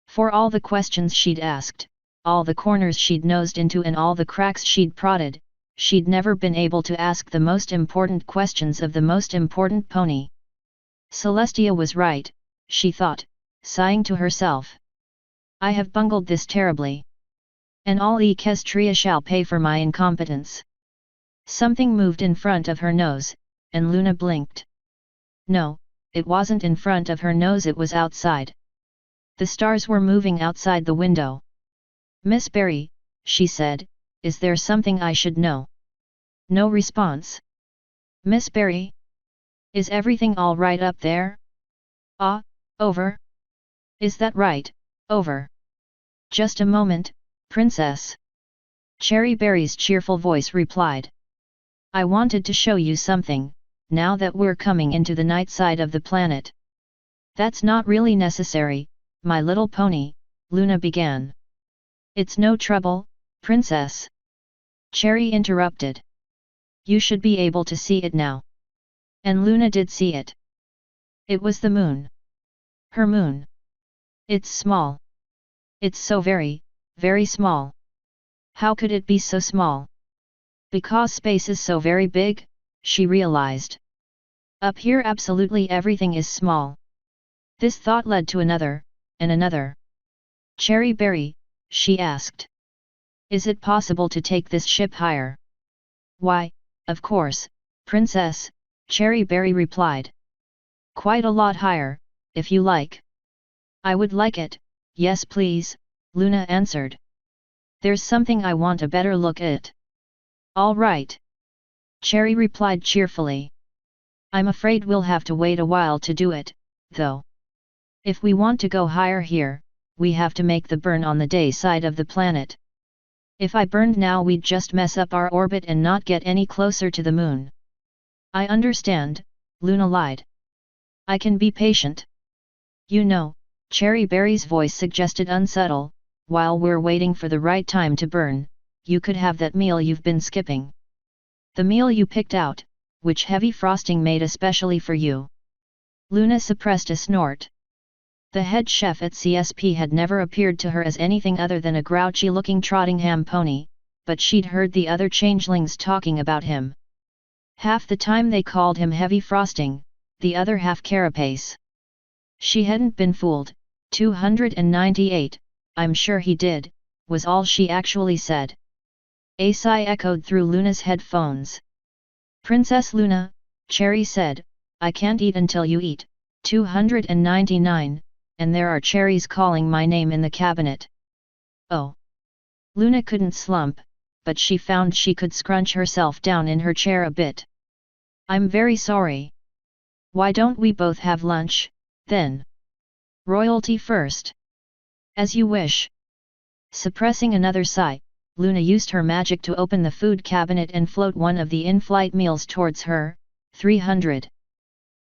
For all the questions she'd asked, all the corners she'd nosed into and all the cracks she'd prodded, she'd never been able to ask the most important questions of the most important pony. Celestia was right, she thought, sighing to herself. I have bungled this terribly. And all Equestria shall pay for my incompetence. Something moved in front of her nose, and Luna blinked. No, it wasn't in front of her nose, it was outside. The stars were moving outside the window. Miss Berry, she said, is there something I should know? No response. Miss Berry? Is everything all right up there? Ah, over? Is that right, over? Just a moment, Princess. Cherry Berry's cheerful voice replied. I wanted to show you something, now that we're coming into the night side of the planet. That's not really necessary, my little pony, Luna began. It's no trouble, Princess. Cherry interrupted. You should be able to see it now. And Luna did see it. It was the moon. Her moon. It's small. It's so very, very small. How could it be so small? Because space is so very big, she realized. Up here absolutely everything is small. This thought led to another, and another. Cherry Berry, she asked. Is it possible to take this ship higher? Why, of course, Princess, Cherry Berry replied. Quite a lot higher, if you like. I would like it, yes please, Luna answered. There's something I want a better look at. All right. Cherry replied cheerfully. I'm afraid we'll have to wait a while to do it, though. If we want to go higher here, we have to make the burn on the day side of the planet. If I burned now we'd just mess up our orbit and not get any closer to the moon. I understand, Luna lied. I can be patient. You know, Cherry Berry's voice suggested unsubtle, while we're waiting for the right time to burn, you could have that meal you've been skipping. The meal you picked out, which heavy frosting made especially for you. Luna suppressed a snort. The head chef at CSP had never appeared to her as anything other than a grouchy-looking Trottingham pony, but she'd heard the other changelings talking about him. Half the time they called him Heavy Frosting, the other half Carapace. She hadn't been fooled. 298, I'm sure he did, was all she actually said. A sigh echoed through Luna's headphones. Princess Luna, Cherry said, I can't eat until you eat. 299, and there are cherries calling my name in the cabinet. Oh. Luna couldn't slump, but she found she could scrunch herself down in her chair a bit. I'm very sorry. Why don't we both have lunch, then? Royalty first. As you wish. Suppressing another sigh, Luna used her magic to open the food cabinet and float one of the in-flight meals towards her. 300.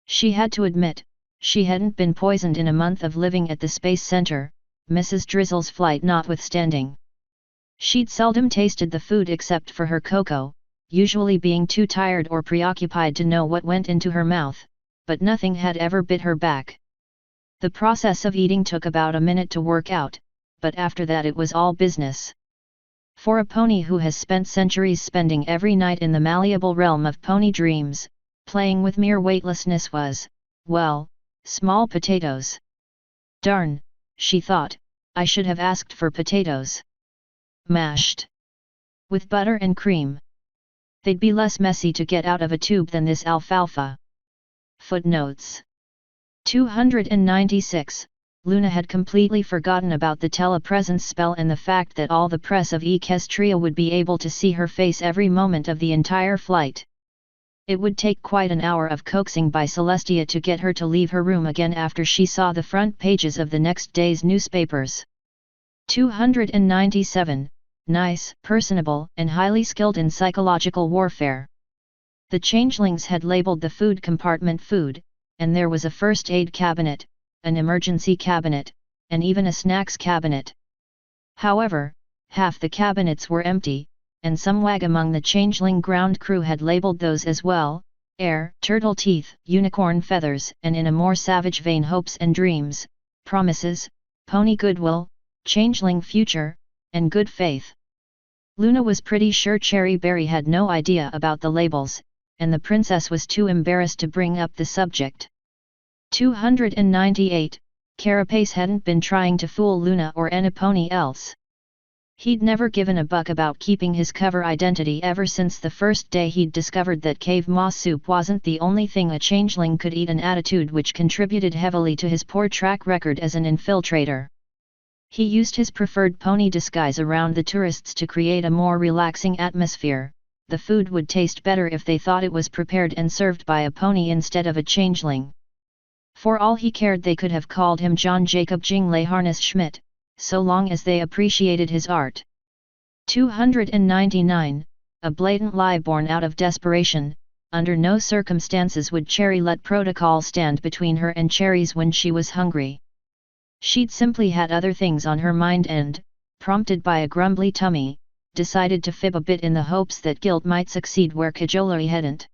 She had to admit, she hadn't been poisoned in a month of living at the Space Center, Mrs. Drizzle's flight notwithstanding. She'd seldom tasted the food except for her cocoa, usually being too tired or preoccupied to know what went into her mouth, but nothing had ever bit her back. The process of eating took about a minute to work out, but after that it was all business. For a pony who has spent centuries spending every night in the malleable realm of pony dreams, playing with mere weightlessness was, well, small potatoes. Darn, she thought, I should have asked for potatoes. Mashed. With butter and cream. They'd be less messy to get out of a tube than this alfalfa. Footnotes. 296, Luna had completely forgotten about the telepresence spell and the fact that all the press of Equestria would be able to see her face every moment of the entire flight. It would take quite an hour of coaxing by Celestia to get her to leave her room again after she saw the front pages of the next day's newspapers. 297, nice, personable, and highly skilled in psychological warfare. The changelings had labeled the food compartment food, and there was a first aid cabinet, an emergency cabinet, and even a snacks cabinet. However, half the cabinets were empty, and some wag among the Changeling ground crew had labeled those as well: air, turtle teeth, unicorn feathers, and in a more savage vein hopes and dreams, promises, pony goodwill, Changeling future, and good faith. Luna was pretty sure Cherry Berry had no idea about the labels, and the princess was too embarrassed to bring up the subject. 298, Carapace hadn't been trying to fool Luna or any pony else. He'd never given a buck about keeping his cover identity ever since the first day he'd discovered that cave moss soup wasn't the only thing a changeling could eat, an attitude which contributed heavily to his poor track record as an infiltrator. He used his preferred pony disguise around the tourists to create a more relaxing atmosphere. The food would taste better if they thought it was prepared and served by a pony instead of a changeling. For all he cared, they could have called him John Jacob Jingley Harness Schmidt, so long as they appreciated his art. 299, a blatant lie born out of desperation. Under no circumstances would Cherry let protocol stand between her and cherries when she was hungry. She'd simply had other things on her mind and, prompted by a grumbly tummy, decided to fib a bit in the hopes that guilt might succeed where cajolery hadn't.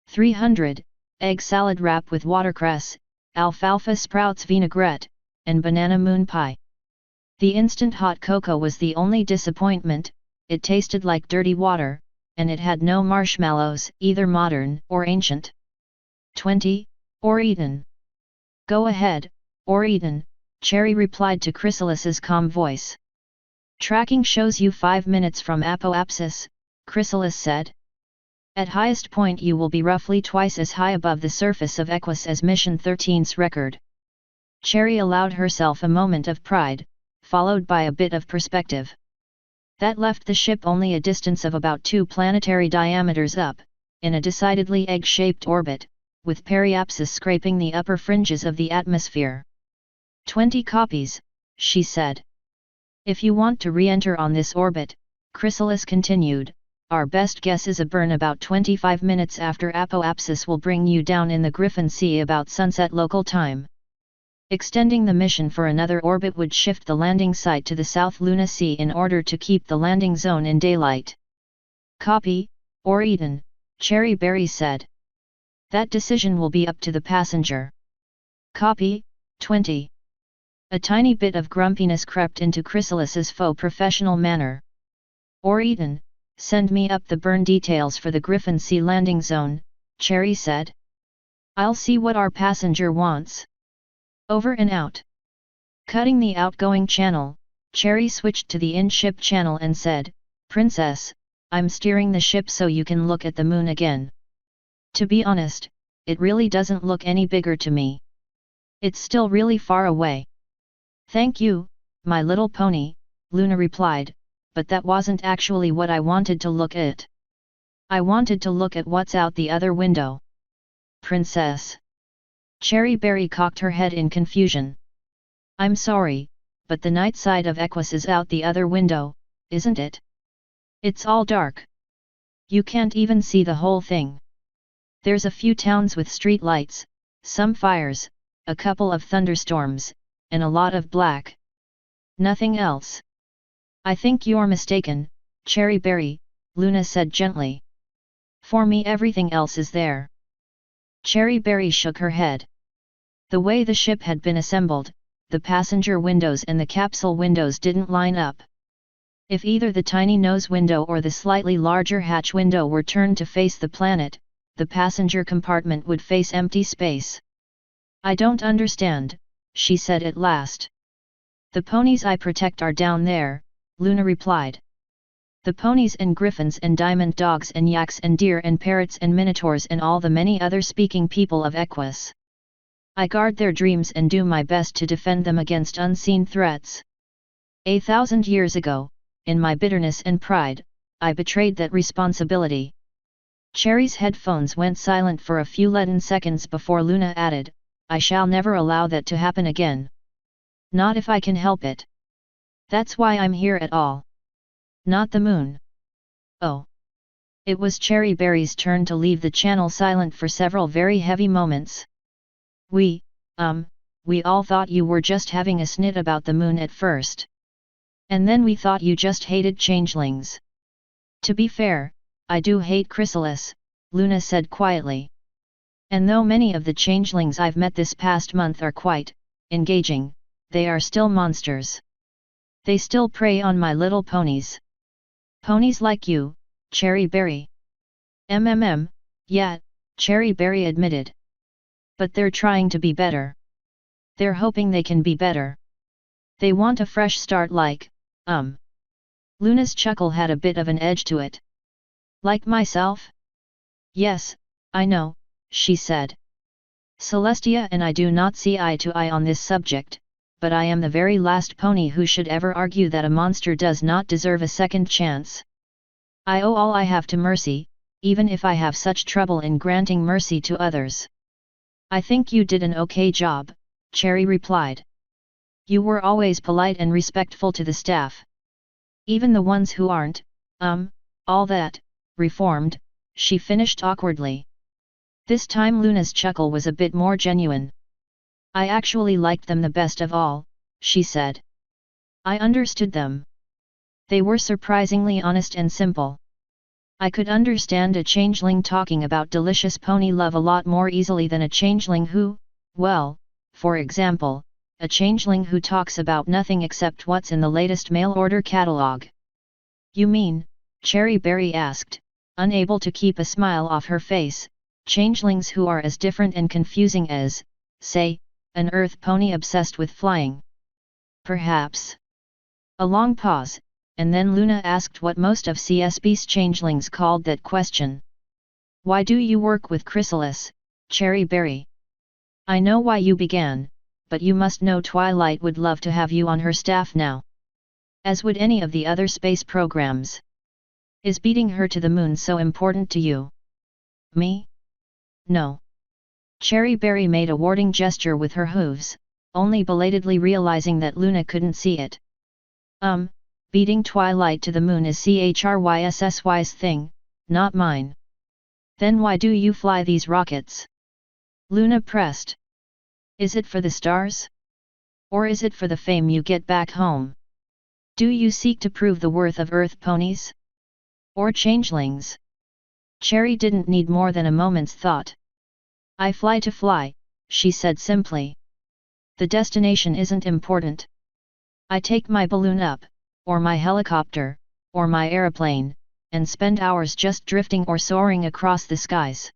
300, egg salad wrap with watercress, alfalfa sprouts vinaigrette, and banana moon pie. The instant hot cocoa was the only disappointment. It tasted like dirty water, and it had no marshmallows, either modern or ancient. 20, or eaten. Go ahead, or eaten, Cherry replied to Chrysalis's calm voice. Tracking shows you 5 minutes from apoapsis, Chrysalis said. At highest point you will be roughly twice as high above the surface of Equus as Mission 13's record. Cherry allowed herself a moment of pride, followed by a bit of perspective. That left the ship only a distance of about 2 planetary diameters up, in a decidedly egg-shaped orbit, with periapsis scraping the upper fringes of the atmosphere. 20 copies, she said. If you want to re-enter on this orbit, Chrysalis continued, our best guess is a burn about 25 minutes after apoapsis will bring you down in the Griffin Sea about sunset local time. Extending the mission for another orbit would shift the landing site to the South Luna Sea in order to keep the landing zone in daylight. Copy, or eaten, Cherry Berry said. That decision will be up to the passenger. Copy, 20. A tiny bit of grumpiness crept into Chrysalis's faux professional manner. Or eaten, send me up the burn details for the Griffin Sea landing zone, Cherry said. I'll see what our passenger wants. Over and out. Cutting the outgoing channel, Cherry switched to the in-ship channel and said, Princess, I'm steering the ship so you can look at the moon again. To be honest, it really doesn't look any bigger to me. It's still really far away. Thank you, my little pony, Luna replied, but that wasn't actually what I wanted to look at. I wanted to look at what's out the other window. Princess. Cherry Berry cocked her head in confusion. I'm sorry, but the night side of Equus is out the other window, isn't it? It's all dark. You can't even see the whole thing. There's a few towns with street lights, some fires, a couple of thunderstorms, and a lot of black. Nothing else. I think you're mistaken, Cherry Berry, Luna said gently. For me everything else is there. Cherry Berry shook her head. The way the ship had been assembled, the passenger windows and the capsule windows didn't line up. If either the tiny nose window or the slightly larger hatch window were turned to face the planet, the passenger compartment would face empty space. I don't understand, she said at last. The ponies I protect are down there, Luna replied. The ponies and griffins and diamond dogs and yaks and deer and parrots and minotaurs and all the many other speaking people of Equus. I guard their dreams and do my best to defend them against unseen threats. 1,000 years ago, in my bitterness and pride, I betrayed that responsibility. Cherry's headphones went silent for a few leaden seconds before Luna added, I shall never allow that to happen again. Not if I can help it. That's why I'm here at all. Not the moon. Oh. It was Cherry Berry's turn to leave the channel silent for several very heavy moments. We, we all thought you were just having a snit about the moon at first. And then we thought you just hated changelings. To be fair, I do hate Chrysalis, Luna said quietly. And though many of the changelings I've met this past month are quite engaging, they are still monsters. They still prey on my little ponies. Ponies like you, Cherry Berry. Yeah, Cherry Berry admitted. But they're trying to be better. They're hoping they can be better. They want a fresh start like, Luna's chuckle had a bit of an edge to it. Like myself? Yes, I know, she said. Celestia and I do not see eye to eye on this subject, but I am the very last pony who should ever argue that a monster does not deserve a second chance. I owe all I have to mercy, even if I have such trouble in granting mercy to others. I think you did an okay job, Cherry replied. You were always polite and respectful to the staff. Even the ones who aren't, all that, reformed, she finished awkwardly. This time Luna's chuckle was a bit more genuine. I actually liked them the best of all, she said. I understood them. They were surprisingly honest and simple. I could understand a changeling talking about delicious pony love a lot more easily than a changeling who, well, for example, a changeling who talks about nothing except what's in the latest mail order catalog. You mean, Cherry Berry asked, unable to keep a smile off her face, changelings who are as different and confusing as, say, an earth pony obsessed with flying? Perhaps. A long pause, and then Luna asked what most of CSB's changelings called that question. Why do you work with Chrysalis, Cherry Berry? I know why you began, but you must know Twilight would love to have you on her staff now. As would any of the other space programs. Is beating her to the moon so important to you? Me? No. Cherry Berry made a warning gesture with her hooves, only belatedly realizing that Luna couldn't see it. Beating Twilight to the moon is CHRYSSY's thing, not mine. Then why do you fly these rockets? Luna pressed. Is it for the stars? Or is it for the fame you get back home? Do you seek to prove the worth of Earth ponies? Or changelings? Cherry didn't need more than a moment's thought. I fly to fly, she said simply. The destination isn't important. I take my balloon up, or my helicopter, or my aeroplane, and spend hours just drifting or soaring across the skies.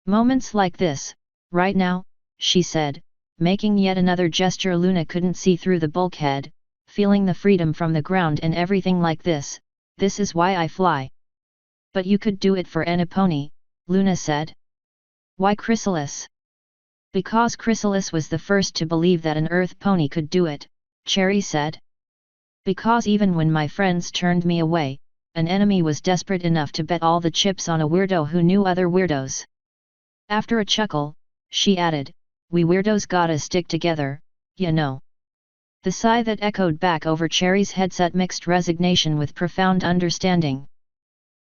Moments like this, right now, she said, making yet another gesture Luna couldn't see through the bulkhead, feeling the freedom from the ground and everything like this is why I fly. But you could do it for any pony, Luna said. Why Chrysalis? Because Chrysalis was the first to believe that an Earth pony could do it, Cherry said. Because even when my friends turned me away, an enemy was desperate enough to bet all the chips on a weirdo who knew other weirdos. After a chuckle, she added, we weirdos gotta stick together, you know. The sigh that echoed back over Cherry's headset mixed resignation with profound understanding.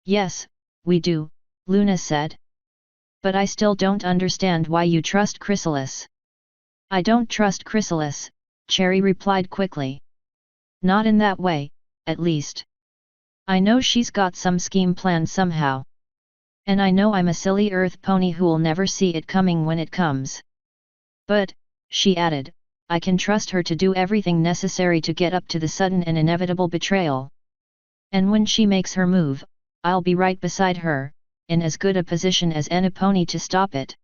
Yes, we do, Luna said. But I still don't understand why you trust Chrysalis. I don't trust Chrysalis, Cherry replied quickly. Not in that way, at least. I know she's got some scheme planned somehow. And I know I'm a silly Earth pony who'll never see it coming when it comes. But, she added, I can trust her to do everything necessary to get up to the sudden and inevitable betrayal. And when she makes her move, I'll be right beside her, in as good a position as any pony to stop it.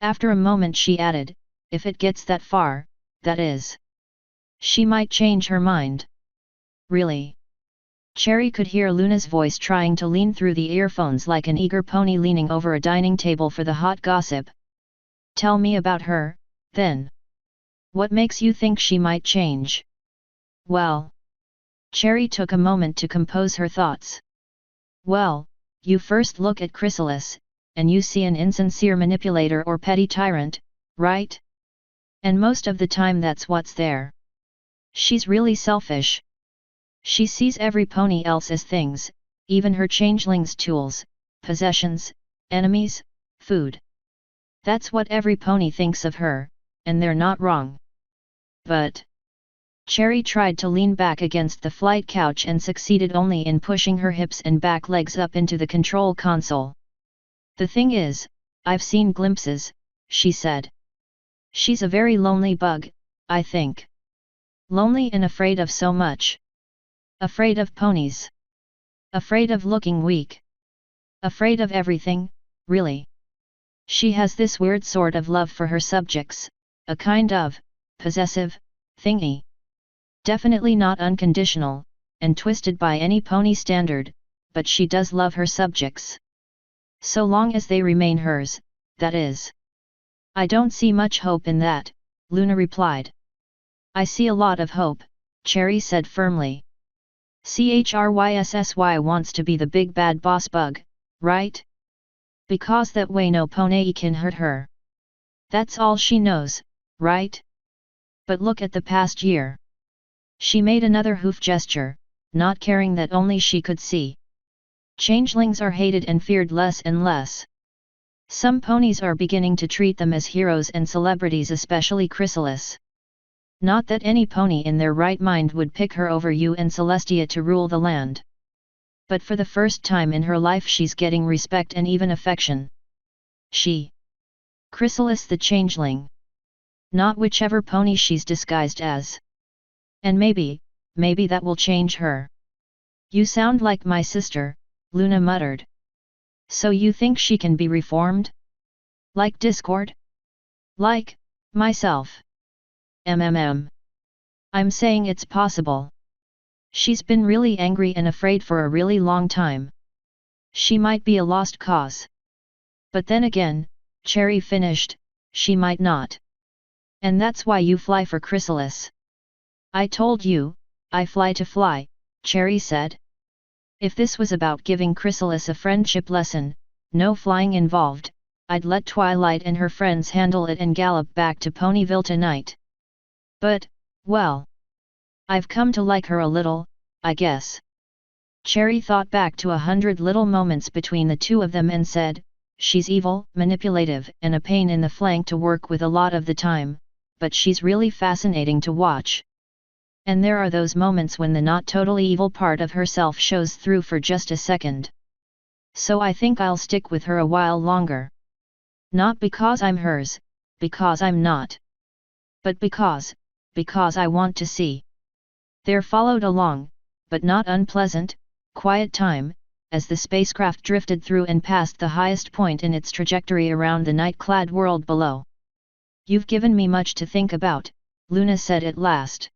After a moment she added, if it gets that far, that is. She might change her mind. Really? Cherry could hear Luna's voice trying to lean through the earphones like an eager pony leaning over a dining table for the hot gossip. Tell me about her, then. What makes you think she might change? Well. Cherry took a moment to compose her thoughts. Well, you first look at Chrysalis, and you see an insincere manipulator or petty tyrant, right? And most of the time that's what's there. She's really selfish. She sees every pony else as things, even her changelings' tools, possessions, enemies, food. That's what every pony thinks of her, and they're not wrong. But Cherry tried to lean back against the flight couch and succeeded only in pushing her hips and back legs up into the control console. The thing is, I've seen glimpses, she said. She's a very lonely bug, I think. Lonely and afraid of so much. Afraid of ponies. Afraid of looking weak. Afraid of everything, really. She has this weird sort of love for her subjects, a kind of possessive thingy. Definitely not unconditional, and twisted by any pony standard, but she does love her subjects. So long as they remain hers, that is. I don't see much hope in that, Luna replied. I see a lot of hope, Cherry said firmly. Chryssy wants to be the big bad boss bug, right? Because that way no pony can hurt her. That's all she knows, right? But look at the past year. She made another hoof gesture, not caring that only she could see. Changelings are hated and feared less and less. Some ponies are beginning to treat them as heroes and celebrities, especially Chrysalis. Not that any pony in their right mind would pick her over you and Celestia to rule the land. But for the first time in her life she's getting respect and even affection. She. Chrysalis the Changeling. Not whichever pony she's disguised as. And maybe that will change her. You sound like my sister, Luna muttered. So you think she can be reformed? Like Discord? Like myself? I'm saying it's possible. She's been really angry and afraid for a really long time. She might be a lost cause. But then again, Cherry finished, she might not. And that's why you fly for Chrysalis. I told you, I fly to fly, Cherry said. If this was about giving Chrysalis a friendship lesson, no flying involved, I'd let Twilight and her friends handle it and gallop back to Ponyville tonight. But, well, I've come to like her a little, I guess. Cherry thought back to 100 little moments between the two of them and said, she's evil, manipulative, and a pain in the flank to work with a lot of the time, but she's really fascinating to watch. And there are those moments when the not totally evil part of herself shows through for just a second. So I think I'll stick with her a while longer. Not because I'm hers, because I'm not. But because I want to see. There followed a long, but not unpleasant, quiet time, as the spacecraft drifted through and passed the highest point in its trajectory around the night-clad world below. You've given me much to think about, Luna said at last.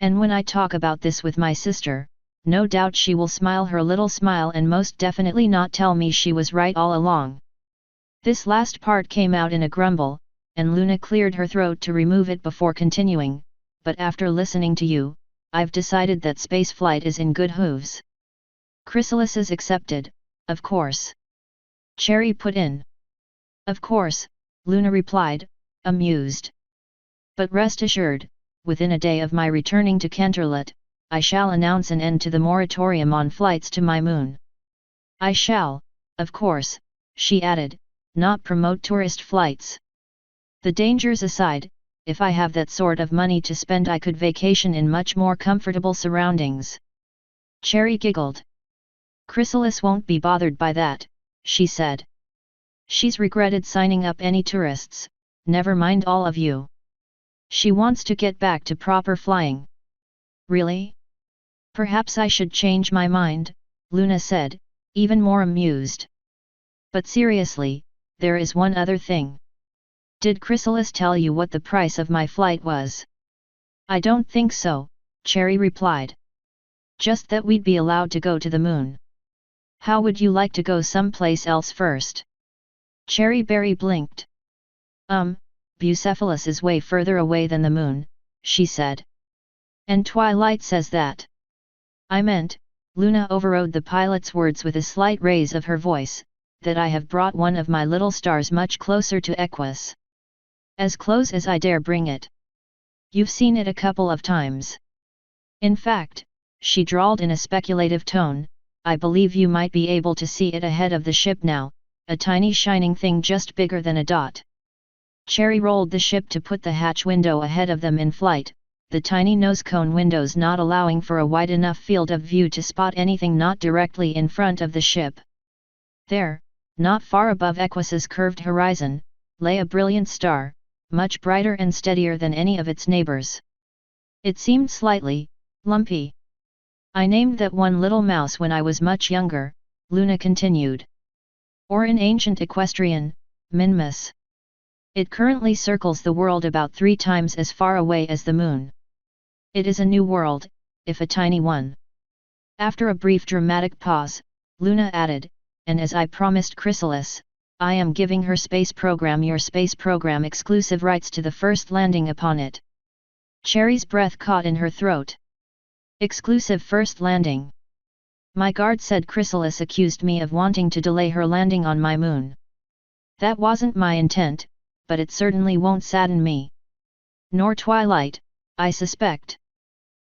And when I talk about this with my sister, no doubt she will smile her little smile and most definitely not tell me she was right all along. This last part came out in a grumble, and Luna cleared her throat to remove it before continuing, but after listening to you, I've decided that spaceflight is in good hooves. Chrysalis is accepted, of course. Cherry put in. Of course, Luna replied, amused. But rest assured, within a day of my returning to Canterlot, I shall announce an end to the moratorium on flights to my moon. I shall, of course, she added, not promote tourist flights. The dangers aside, if I have that sort of money to spend I could vacation in much more comfortable surroundings. Cherry giggled. Chrysalis won't be bothered by that, she said. She's regretted signing up any tourists, never mind all of you. She wants to get back to proper flying. Really? Perhaps I should change my mind, Luna said, even more amused. But seriously, there is one other thing. Did Chrysalis tell you what the price of my flight was? I don't think so, Cherry replied. Just that we'd be allowed to go to the moon. How would you like to go someplace else first? Cherry Berry blinked. Bucephalus is way further away than the moon, she said. And Twilight says that. I meant, Luna overrode the pilot's words with a slight raise of her voice, that I have brought one of my little stars much closer to Equus. As close as I dare bring it. You've seen it a couple of times. In fact, she drawled in a speculative tone, I believe you might be able to see it ahead of the ship now, a tiny shining thing just bigger than a dot. Cherry rolled the ship to put the hatch window ahead of them in flight, the tiny nose cone windows not allowing for a wide enough field of view to spot anything not directly in front of the ship. There, not far above Equus's curved horizon, lay a brilliant star, much brighter and steadier than any of its neighbors. It seemed slightly lumpy. I named that one little mouse when I was much younger, Luna continued. Or in ancient equestrian, Minmus. It currently circles the world about 3 times as far away as the moon. It is a new world, if a tiny one. After a brief dramatic pause, Luna added, and as I promised Chrysalis, I am giving her space program your space program exclusive rights to the first landing upon it. Cherry's breath caught in her throat. Exclusive first landing. My guard said Chrysalis accused me of wanting to delay her landing on my moon. That wasn't my intent, but it certainly won't sadden me. Nor Twilight, I suspect.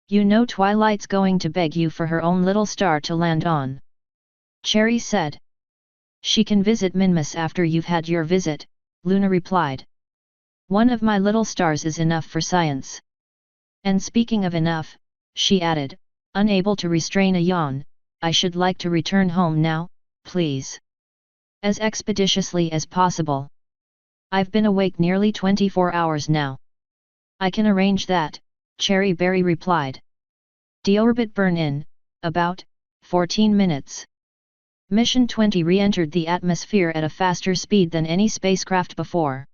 You know Twilight's going to beg you for her own little star to land on. Cherry said. She can visit Minmus after you've had your visit, Luna replied. One of my little stars is enough for science. And speaking of enough, she added, unable to restrain a yawn, I should like to return home now, please. As expeditiously as possible. I've been awake nearly 24 hours now. I can arrange that, Cherry Berry replied. Deorbit burn in, about, 14 minutes. Mission 20 re-entered the atmosphere at a faster speed than any spacecraft before.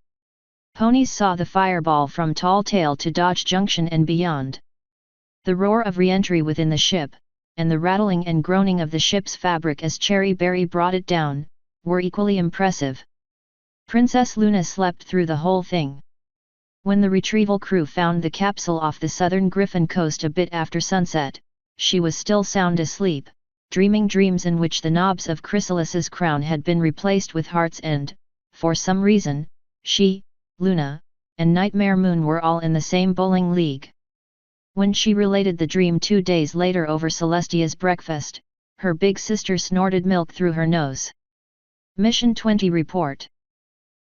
Ponies saw the fireball from Tall Tale to Dodge Junction and beyond. The roar of re-entry within the ship, and the rattling and groaning of the ship's fabric as Cherry Berry brought it down, were equally impressive. Princess Luna slept through the whole thing. When the retrieval crew found the capsule off the southern Griffin coast a bit after sunset, she was still sound asleep, dreaming dreams in which the knobs of Chrysalis's crown had been replaced with hearts and, for some reason, she, Luna, and Nightmare Moon were all in the same bowling league. When she related the dream 2 days later over Celestia's breakfast, her big sister snorted milk through her nose. Mission 20 report.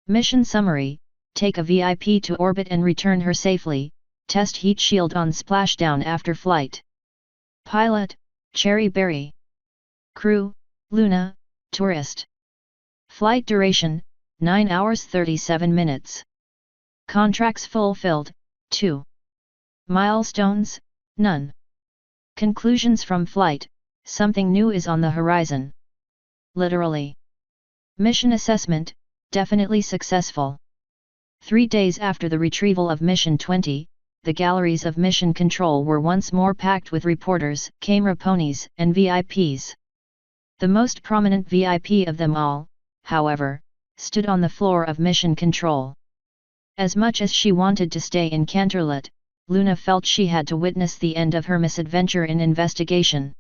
Mission summary, take a VIP to orbit and return her safely, test heat shield on splashdown after flight. Pilot, Cherry Berry. Crew, Luna, tourist. Flight duration, 9 hours 37 minutes. Contracts fulfilled, 2. Milestones, none. Conclusions from flight, something new is on the horizon. Literally. Mission assessment, definitely successful. 3 days after the retrieval of Mission 20, the galleries of Mission Control were once more packed with reporters, camera ponies, and VIPs. The most prominent VIP of them all, however, stood on the floor of Mission Control. As much as she wanted to stay in Canterlot, Luna felt she had to witness the end of her misadventure in investigation.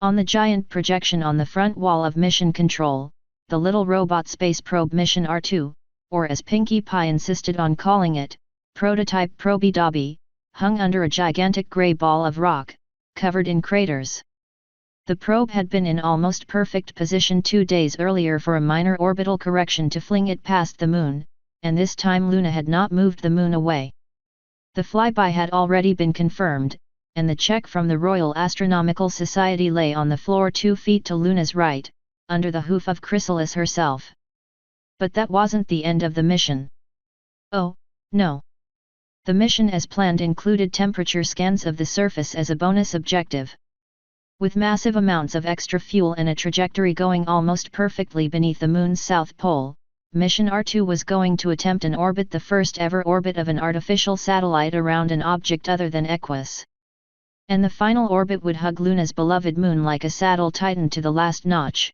On the giant projection on the front wall of Mission Control, the little robot space probe Mission R2, or as Pinkie Pie insisted on calling it, prototype Proby Dobby, hung under a gigantic grey ball of rock, covered in craters. The probe had been in almost perfect position 2 days earlier for a minor orbital correction to fling it past the moon, and this time Luna had not moved the moon away. The flyby had already been confirmed, and the check from the Royal Astronomical Society lay on the floor 2 feet to Luna's right, under the hoof of Chrysalis herself. But that wasn't the end of the mission. Oh, no. The mission as planned included temperature scans of the surface as a bonus objective. With massive amounts of extra fuel and a trajectory going almost perfectly beneath the moon's south pole, Mission R2 was going to attempt an orbit, the first ever orbit of an artificial satellite around an object other than Equus. And the final orbit would hug Luna's beloved moon like a saddle tightened to the last notch.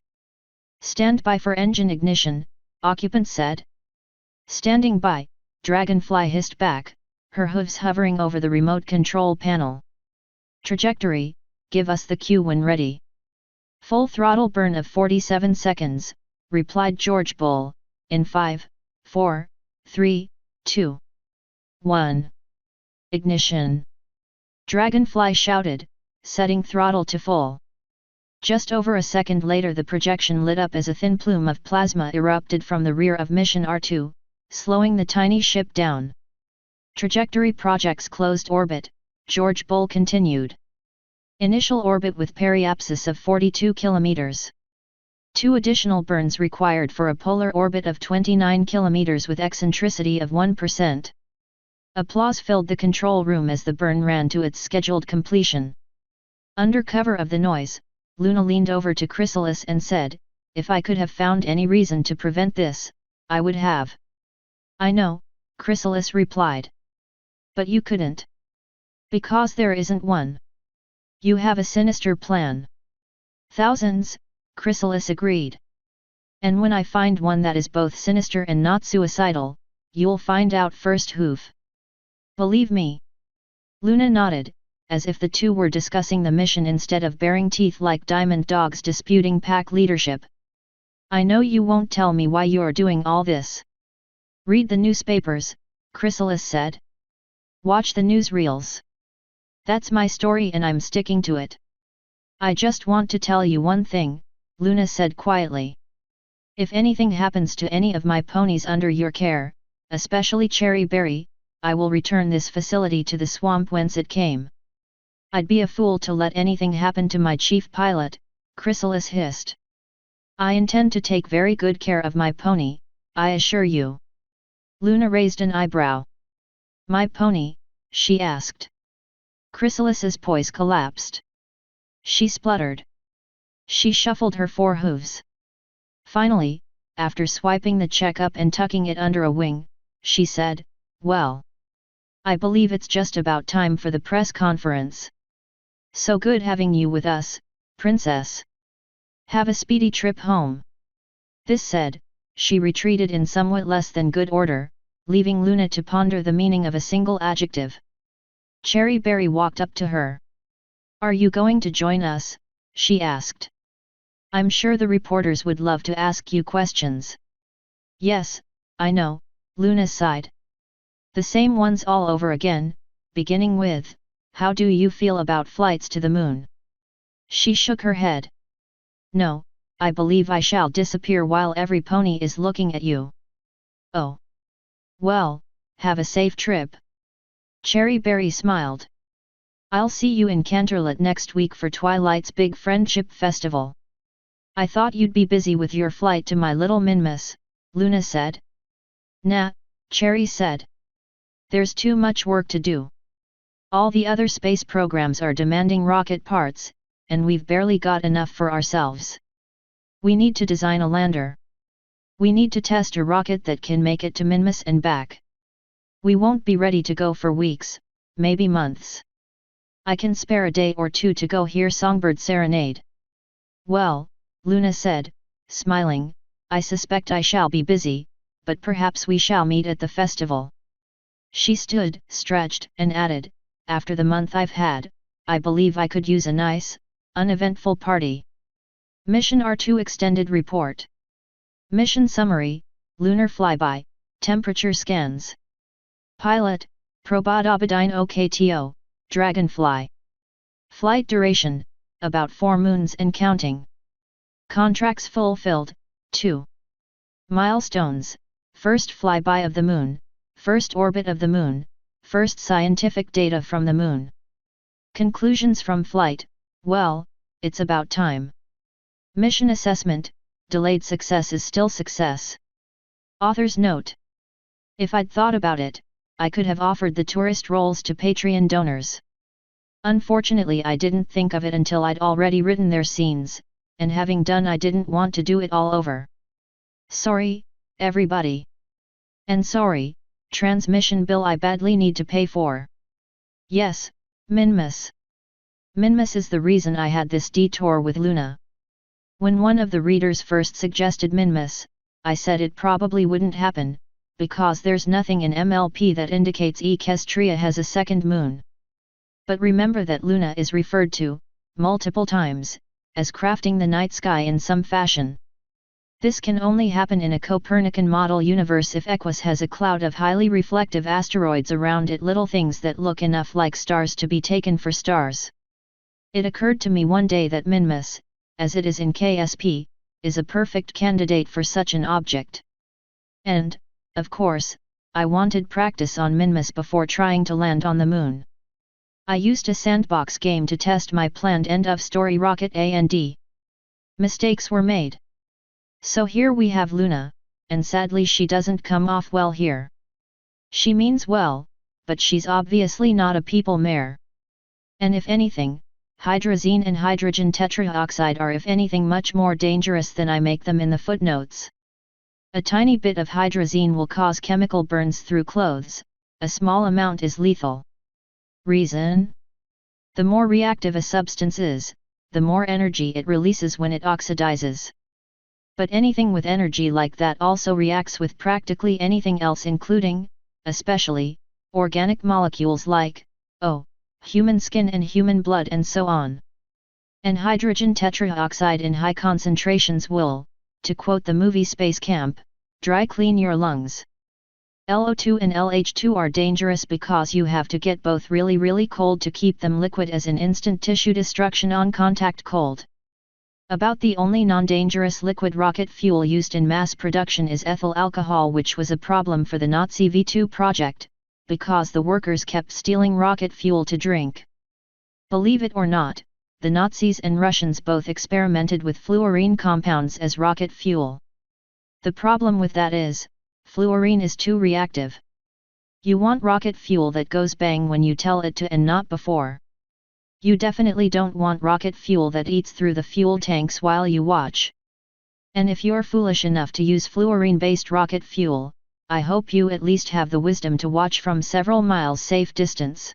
Stand by for engine ignition, occupant said. Standing by, Dragonfly hissed back, her hooves hovering over the remote control panel. Trajectory, give us the cue when ready. Full throttle burn of 47 seconds, replied George Bull, in 5, 4, 3, 2, 1. Ignition. Dragonfly shouted, setting throttle to full. Just over a second later the projection lit up as a thin plume of plasma erupted from the rear of Mission R2, slowing the tiny ship down. Trajectory projects closed orbit, George Bull continued. Initial orbit with periapsis of 42 kilometers. 2 additional burns required for a polar orbit of 29 kilometers with eccentricity of 1%. Applause filled the control room as the burn ran to its scheduled completion. Under cover of the noise, Luna leaned over to Chrysalis and said, "If I could have found any reason to prevent this, I would have." "I know," Chrysalis replied. "But you couldn't. Because there isn't one. You have a sinister plan." "Thousands," Chrysalis agreed. "And when I find one that is both sinister and not suicidal, you'll find out first." "Hoof. Believe me." Luna nodded, as if the two were discussing the mission instead of baring teeth like diamond dogs disputing pack leadership. "I know you won't tell me why you're doing all this." "Read the newspapers," Chrysalis said. "Watch the newsreels. That's my story and I'm sticking to it." "I just want to tell you one thing," Luna said quietly. "If anything happens to any of my ponies under your care, especially Cherry Berry, I will return this facility to the swamp whence it came." "I'd be a fool to let anything happen to my chief pilot," Chrysalis hissed. "I intend to take very good care of my pony, I assure you." Luna raised an eyebrow. "My pony?" she asked. Chrysalis's poise collapsed. She spluttered. She shuffled her 4 hooves. Finally, after swiping the check up and tucking it under a wing, she said, "Well, I believe it's just about time for the press conference. So good having you with us, Princess. Have a speedy trip home." This said, she retreated in somewhat less than good order, leaving Luna to ponder the meaning of a single adjective. Cherry Berry walked up to her. "Are you going to join us?" she asked. "I'm sure the reporters would love to ask you questions." "Yes, I know," Luna sighed. "The same ones all over again, beginning with, 'How do you feel about flights to the moon?'" She shook her head. "No, I believe I shall disappear while every pony is looking at you." "Oh. Well, have a safe trip." Cherry Berry smiled. "I'll see you in Canterlot next week for Twilight's big friendship festival." "I thought you'd be busy with your flight to my little Minmus," Luna said. "Nah," Cherry said. "There's too much work to do. All the other space programs are demanding rocket parts, and we've barely got enough for ourselves. We need to design a lander. We need to test a rocket that can make it to Minmus and back. We won't be ready to go for weeks, maybe months. I can spare a day or two to go hear Songbird Serenade." "Well," Luna said, smiling, "I suspect I shall be busy, but perhaps we shall meet at the festival." She stood, stretched, and added, "After the month I've had, I believe I could use a nice, uneventful party." Mission R2 Extended Report. Mission Summary, Lunar Flyby, Temperature Scans. Pilot, Probot Abedine Okto, Dragonfly. Flight duration, about 4 moons and counting. Contracts fulfilled, 2. Milestones, first flyby of the Moon, first orbit of the Moon, first scientific data from the Moon. Conclusions from flight, well, it's about time. Mission assessment, delayed success is still success. Author's note. If I'd thought about it, I could have offered the tourist roles to Patreon donors. Unfortunately I didn't think of it until I'd already written their scenes, and having done I didn't want to do it all over. Sorry, everybody. And sorry, transmission bill I badly need to pay for. Yes, Minmus. Minmus is the reason I had this detour with Luna. When one of the readers first suggested Minmus, I said it probably wouldn't happen, because there's nothing in MLP that indicates Equestria has a second moon. But remember that Luna is referred to, multiple times, as crafting the night sky in some fashion. This can only happen in a Copernican model universe if Equus has a cloud of highly reflective asteroids around it, little things that look enough like stars to be taken for stars. It occurred to me one day that Minmus, as it is in KSP, is a perfect candidate for such an object. And, of course, I wanted practice on Minmus before trying to land on the moon. I used a sandbox game to test my planned end-of-story rocket A&D. Mistakes were made. So here we have Luna, and sadly she doesn't come off well here. She means well, but she's obviously not a people mare. And if anything, hydrazine and hydrogen tetraoxide are if anything much more dangerous than I make them in the footnotes. A tiny bit of hydrazine will cause chemical burns through clothes, a small amount is lethal. Reason? The more reactive a substance is, the more energy it releases when it oxidizes. But anything with energy like that also reacts with practically anything else, including, especially, organic molecules like, human skin and human blood and so on. And hydrogen tetraoxide in high concentrations will, to quote the movie Space Camp, dry clean your lungs. LO2 and LH2 are dangerous because you have to get both really really cold to keep them liquid, as in instant tissue destruction on contact cold. About the only non-dangerous liquid rocket fuel used in mass production is ethyl alcohol, which was a problem for the Nazi V2 project, because the workers kept stealing rocket fuel to drink. Believe it or not, the Nazis and Russians both experimented with fluorine compounds as rocket fuel. The problem with that is, fluorine is too reactive. You want rocket fuel that goes bang when you tell it to and not before. You definitely don't want rocket fuel that eats through the fuel tanks while you watch. And if you're foolish enough to use fluorine-based rocket fuel, I hope you at least have the wisdom to watch from several miles safe distance.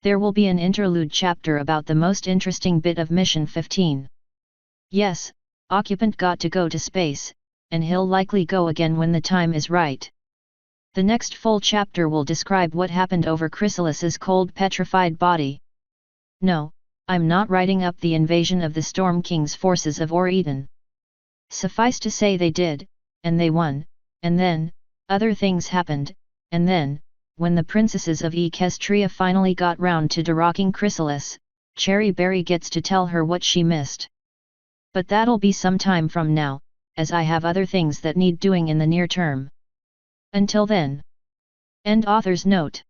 There will be an interlude chapter about the most interesting bit of Mission 15. Yes, Occupant got to go to space, and he'll likely go again when the time is right. The next full chapter will describe what happened over Chrysalis's cold petrified body. No, I'm not writing up the invasion of the Storm King's forces of Or-Eden. Suffice to say they did, and they won, and then, other things happened, and then, when the princesses of Equestria finally got round to derocking Chrysalis, Cherry Berry gets to tell her what she missed. But that'll be some time from now, as I have other things that need doing in the near term. Until then. End author's note.